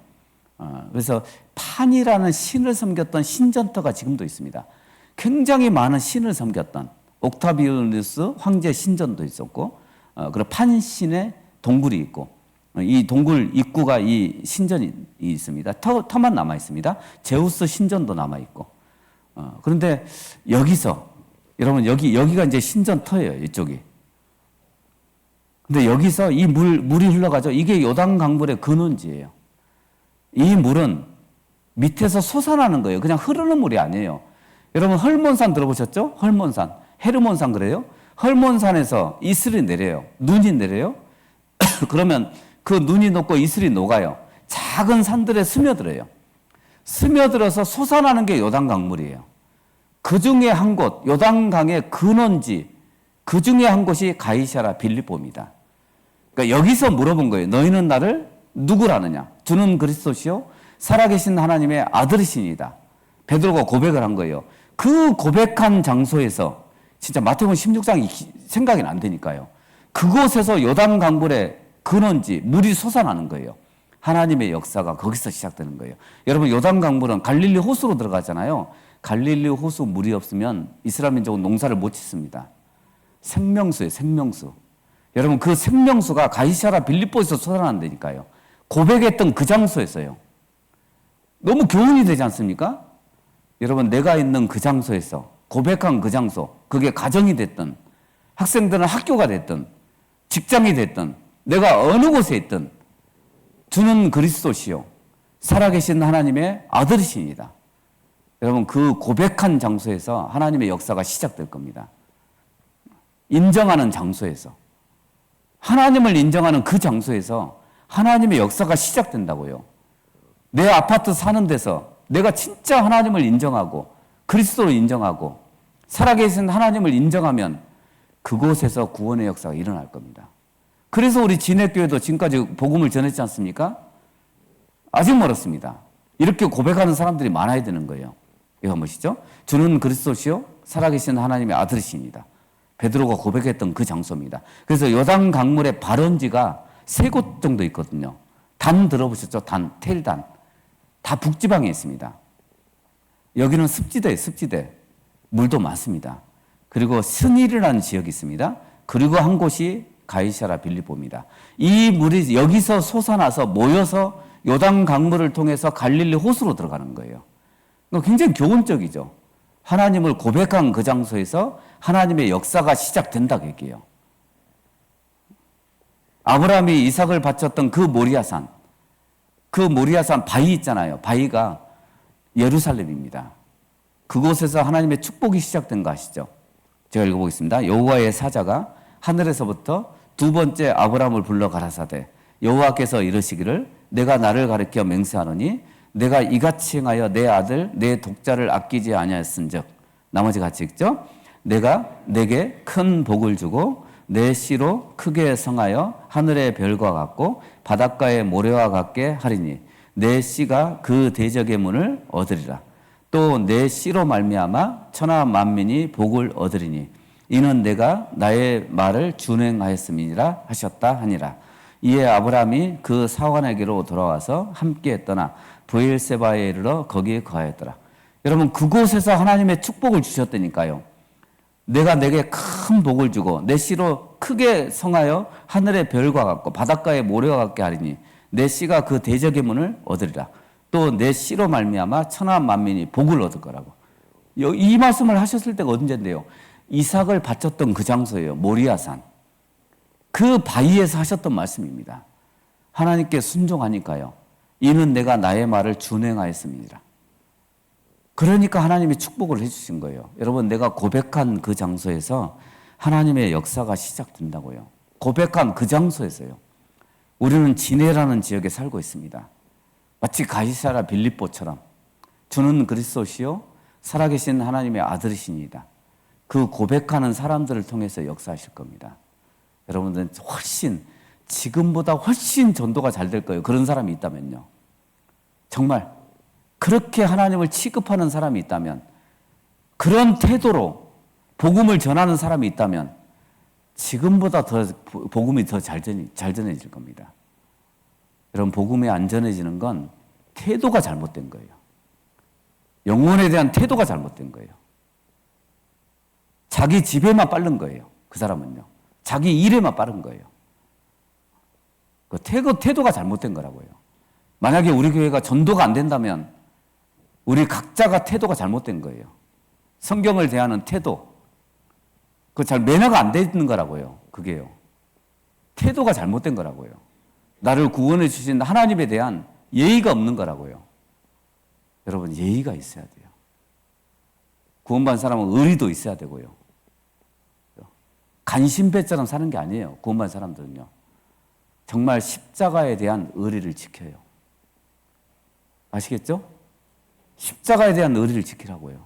그래서 판이라는 신을 섬겼던 신전터가 지금도 있습니다. 굉장히 많은 신을 섬겼던 옥타비아누스 황제 신전도 있었고, 그리고 판신의 동굴이 있고, 이 동굴 입구가 이 신전이 있습니다. 터만 남아 있습니다. 제우스 신전도 남아 있고. 그런데 여기서 여러분 여기가 이제 신전터예요. 이쪽이. 근데 여기서 이 물이 흘러가죠. 이게 요단 강물의 근원지예요. 이 물은 밑에서 솟아나는 거예요. 그냥 흐르는 물이 아니에요. 여러분 헐몬산 들어보셨죠? 헐몬산, 헤르몬산 그래요? 헐몬산에서 이슬이 내려요. 눈이 내려요. 그러면 그 눈이 녹고 이슬이 녹아요. 작은 산들에 스며들어요. 스며들어서 솟아나는 게 요단 강물이에요. 그 중에 한 곳, 요단강의 근원지, 그 중에 한 곳이 가이사라 빌립보입니다. 그러니까 여기서 물어본 거예요. 너희는 나를 누구라느냐? 주는 그리스도시요 살아계신 하나님의 아들이시니다. 베드로가 고백을 한 거예요. 그 고백한 장소에서 진짜 마태복음 16장이 생각이 안 되니까요. 그곳에서 요단 강물의 근원지 물이 솟아나는 거예요. 하나님의 역사가 거기서 시작되는 거예요. 여러분 요단 강물은 갈릴리 호수로 들어가잖아요. 갈릴리 호수 물이 없으면 이스라엘 민족은 농사를 못 짓습니다. 생명수예요, 생명수. 여러분 그 생명수가 가이사라 빌립보에서 솟아난다니까요. 고백했던 그 장소에서요. 너무 교훈이 되지 않습니까? 여러분 내가 있는 그 장소에서 고백한 그 장소, 그게 가정이 됐든 학생들은 학교가 됐든 직장이 됐든 내가 어느 곳에 있든 주는 그리스도시요 살아계신 하나님의 아들이십니다. 여러분 그 고백한 장소에서 하나님의 역사가 시작될 겁니다. 인정하는 장소에서 하나님을 인정하는 그 장소에서 하나님의 역사가 시작된다고요. 내 아파트 사는 데서 내가 진짜 하나님을 인정하고 그리스도를 인정하고 살아계신 하나님을 인정하면 그곳에서 구원의 역사가 일어날 겁니다. 그래서 우리 진해교회도 지금까지 복음을 전했지 않습니까? 아직 멀었습니다. 이렇게 고백하는 사람들이 많아야 되는 거예요. 이거 보시죠. 주는 그리스도시요 살아계신 하나님의 아들이십니다. 베드로가 고백했던 그 장소입니다. 그래서 요단 강물의 발원지가 3곳 정도 있거든요. 단 들어보셨죠? 단, 텔단. 다 북지방에 있습니다. 여기는 습지대예요, 습지대. 물도 많습니다. 그리고 스닐이라는 지역이 있습니다. 그리고 한 곳이 가이사라 빌립보입니다. 이 물이 여기서 솟아나서 모여서 요단 강물을 통해서 갈릴리 호수로 들어가는 거예요. 굉장히 교훈적이죠. 하나님을 고백한 그 장소에서 하나님의 역사가 시작된다 그 얘기예요. 아브라함이 이삭을 바쳤던 그 모리아산, 그 모리아산 바위 있잖아요. 바위가 예루살렘입니다. 그곳에서 하나님의 축복이 시작된 거 아시죠? 제가 읽어보겠습니다. 여호와의 사자가 하늘에서부터 2번째 아브라함을 불러 가라사대 여호와께서 이르시기를 내가 나를 가리켜 맹세하노니 내가 이같이 행하여 내 아들 내 독자를 아끼지 아니하였은즉 나머지 같이 읽죠. 내가 내게 큰 복을 주고 내 씨로 크게 성하여 하늘의 별과 같고 바닷가의 모래와 같게 하리니 내 씨가 그 대적의 문을 얻으리라. 또 내 씨로 말미암아 천하 만민이 복을 얻으리니 이는 내가 나의 말을 준행하였음이니라 하셨다 하니라. 이에 아브라함이 그 사환에게로 돌아와서 함께 떠나 브엘세바에 이르러 거기에 거하였더라. 여러분 그곳에서 하나님의 축복을 주셨다니까요. 내가 내게 큰 복을 주고 내 씨로 크게 성하여 하늘의 별과 같고 바닷가의 모래와 같게 하리니 내 씨가 그 대적의 문을 얻으리라. 또 내 씨로 말미암아 천하 만민이 복을 얻을 거라고. 이 말씀을 하셨을 때가 언젠데요. 이삭을 바쳤던 그 장소예요. 모리아산. 그 바위에서 하셨던 말씀입니다. 하나님께 순종하니까요. 이는 내가 나의 말을 준행하였습니다. 그러니까 하나님이 축복을 해주신 거예요. 여러분, 내가 고백한 그 장소에서 하나님의 역사가 시작된다고요. 고백한 그 장소에서요. 우리는 지네라는 지역에 살고 있습니다. 마치 가이사라 빌립보처럼 주는 그리스도시요 살아계신 하나님의 아들이십니다. 그 고백하는 사람들을 통해서 역사하실 겁니다. 여러분들은 훨씬 지금보다 훨씬 전도가 잘 될 거예요. 그런 사람이 있다면요. 정말 그렇게 하나님을 취급하는 사람이 있다면, 그런 태도로 복음을 전하는 사람이 있다면 지금보다 더 복음이 더 잘 전해질 겁니다. 여러분, 복음이 안 전해지는 건 태도가 잘못된 거예요. 영혼에 대한 태도가 잘못된 거예요. 자기 집에만 빠른 거예요. 그 사람은요. 자기 일에만 빠른 거예요. 그 태도가 잘못된 거라고요. 만약에 우리 교회가 전도가 안 된다면 우리 각자가 태도가 잘못된 거예요. 성경을 대하는 태도. 그 잘 매너가 안 돼 있는 거라고요. 그게요. 태도가 잘못된 거라고요. 나를 구원해 주신 하나님에 대한 예의가 없는 거라고요. 여러분, 예의가 있어야 돼요. 구원받은 사람은 의리도 있어야 되고요. 간신배처럼 사는 게 아니에요. 구원받은 사람들은요. 정말 십자가에 대한 의리를 지켜요. 아시겠죠? 십자가에 대한 의리를 지키라고요.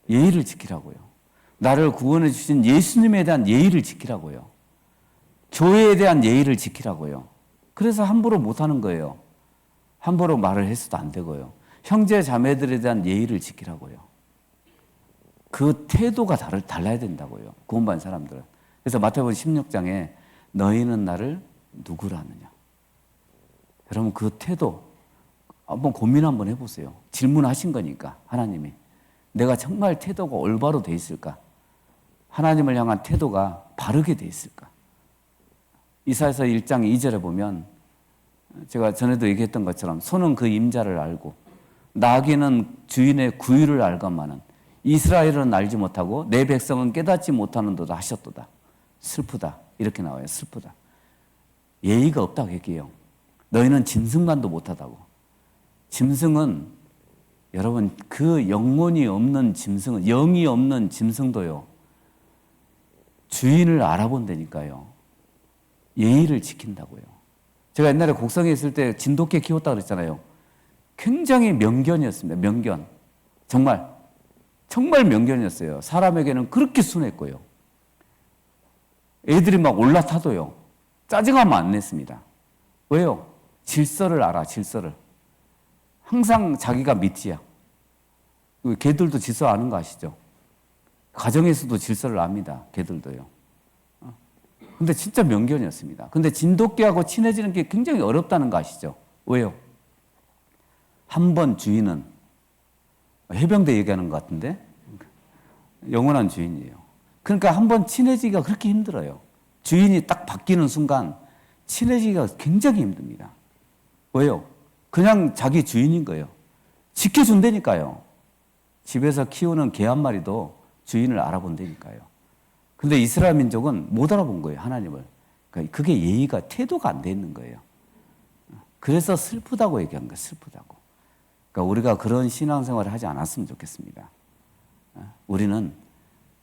예의를 지키라고요. 나를 구원해 주신 예수님에 대한 예의를 지키라고요. 교회에 대한 예의를 지키라고요. 그래서 함부로 못하는 거예요. 함부로 말을 해서도 안 되고요. 형제 자매들에 대한 예의를 지키라고요. 그 태도가 달라야 된다고요. 구원받은 사람들은. 그래서 마태복음 16장에 너희는 나를 누구라 하느냐. 여러분, 그 태도 한번 고민 한번 해보세요. 질문하신 거니까 하나님이. 내가 정말 태도가 올바로 돼 있을까? 하나님을 향한 태도가 바르게 돼 있을까? 이사야서 1장 2절에 보면 제가 전에도 얘기했던 것처럼 소는 그 임자를 알고 나귀는 주인의 구유를 알건만은 이스라엘은 알지 못하고 내 백성은 깨닫지 못하는도다 하셨도다. 슬프다. 이렇게 나와요. 슬프다. 예의가 없다고 얘기해요. 너희는 짐승만도 못하다고. 짐승은 여러분, 그 영혼이 없는 짐승은, 영이 없는 짐승도요, 주인을 알아본다니까요. 예의를 지킨다고요. 제가 옛날에 곡성에 있을 때 진돗개 키웠다고 그랬잖아요. 굉장히 명견이었습니다. 명견. 정말 명견이었어요. 사람에게는 그렇게 순했고요. 애들이 막 올라타도요, 짜증하면 안 냈습니다. 왜요? 질서를 알아, 질서를. 항상 자기가 밑이야. 개들도 질서 아는 거 아시죠? 가정에서도 질서를 압니다. 개들도요. 근데 진짜 명견이었습니다. 근데 진돗개하고 친해지는 게 굉장히 어렵다는 거 아시죠? 왜요? 한 번 주인은, 해병대 얘기하는 것 같은데, 영원한 주인이에요. 그러니까 한 번 친해지기가 그렇게 힘들어요. 주인이 딱 바뀌는 순간 친해지기가 굉장히 힘듭니다. 왜요? 그냥 자기 주인인 거예요. 지켜준다니까요. 집에서 키우는 개 한 마리도 주인을 알아본다니까요. 근데 이스라엘 민족은 못 알아본 거예요, 하나님을. 그러니까 그게 예의가, 태도가 안 돼 있는 거예요. 그래서 슬프다고 얘기한 거예요, 슬프다고. 그러니까 우리가 그런 신앙생활을 하지 않았으면 좋겠습니다. 우리는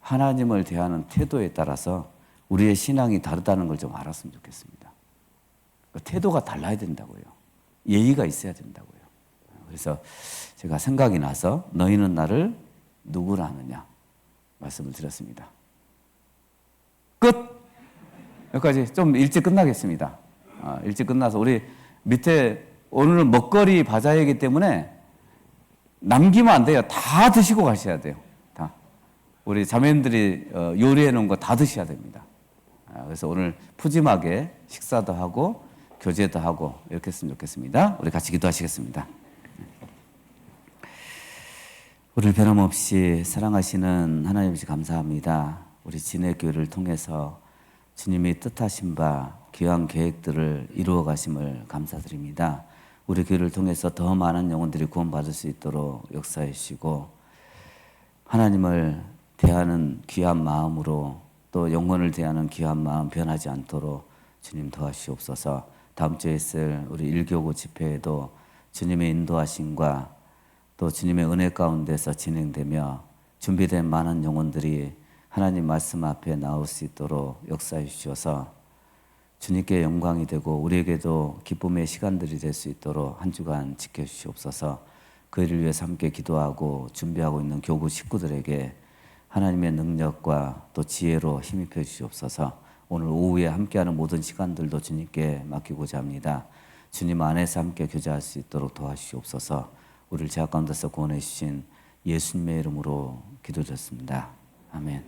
하나님을 대하는 태도에 따라서 우리의 신앙이 다르다는 걸 좀 알았으면 좋겠습니다. 그러니까 태도가 달라야 된다고요. 예의가 있어야 된다고요. 그래서 제가 생각이 나서 너희는 나를 누구라 하느냐 말씀을 드렸습니다. 끝! 여기까지. 좀 일찍 끝나겠습니다. 일찍 끝나서 우리 밑에 오늘은 먹거리 바자회이기 때문에 남기면 안 돼요. 다 드시고 가셔야 돼요. 다. 우리 자매님들이 요리해 놓은 거 다 드셔야 됩니다. 그래서 오늘 푸짐하게 식사도 하고 교제도 하고 이렇게 했으면 좋겠습니다. 우리 같이 기도하시겠습니다. 우리를 변함없이 사랑하시는 하나님 아버지 감사합니다. 우리 진해교회를 통해서 주님이 뜻하신 바 귀한 계획들을 이루어 가심을 감사드립니다. 우리 교회를 통해서 더 많은 영혼들이 구원받을 수 있도록 역사해 주시고 하나님을 대하는 귀한 마음으로 또 영혼을 대하는 귀한 마음 변하지 않도록 주님 도와주시옵소서. 다음 주에 있을 우리 일교구 집회에도 주님의 인도하심과 또 주님의 은혜 가운데서 진행되며 준비된 많은 영혼들이 하나님 말씀 앞에 나올 수 있도록 역사해 주셔서 주님께 영광이 되고 우리에게도 기쁨의 시간들이 될 수 있도록 한 주간 지켜주시옵소서. 그 일을 위해서 함께 기도하고 준비하고 있는 교구 식구들에게 하나님의 능력과 또 지혜로 힘입혀 주시옵소서. 오늘 오후에 함께하는 모든 시간들도 주님께 맡기고자 합니다. 주님 안에서 함께 교제할 수 있도록 도와주시옵소서. 우리를 죄악 가운데서 구원해 주신 예수님의 이름으로 기도드렸습니다. 아멘.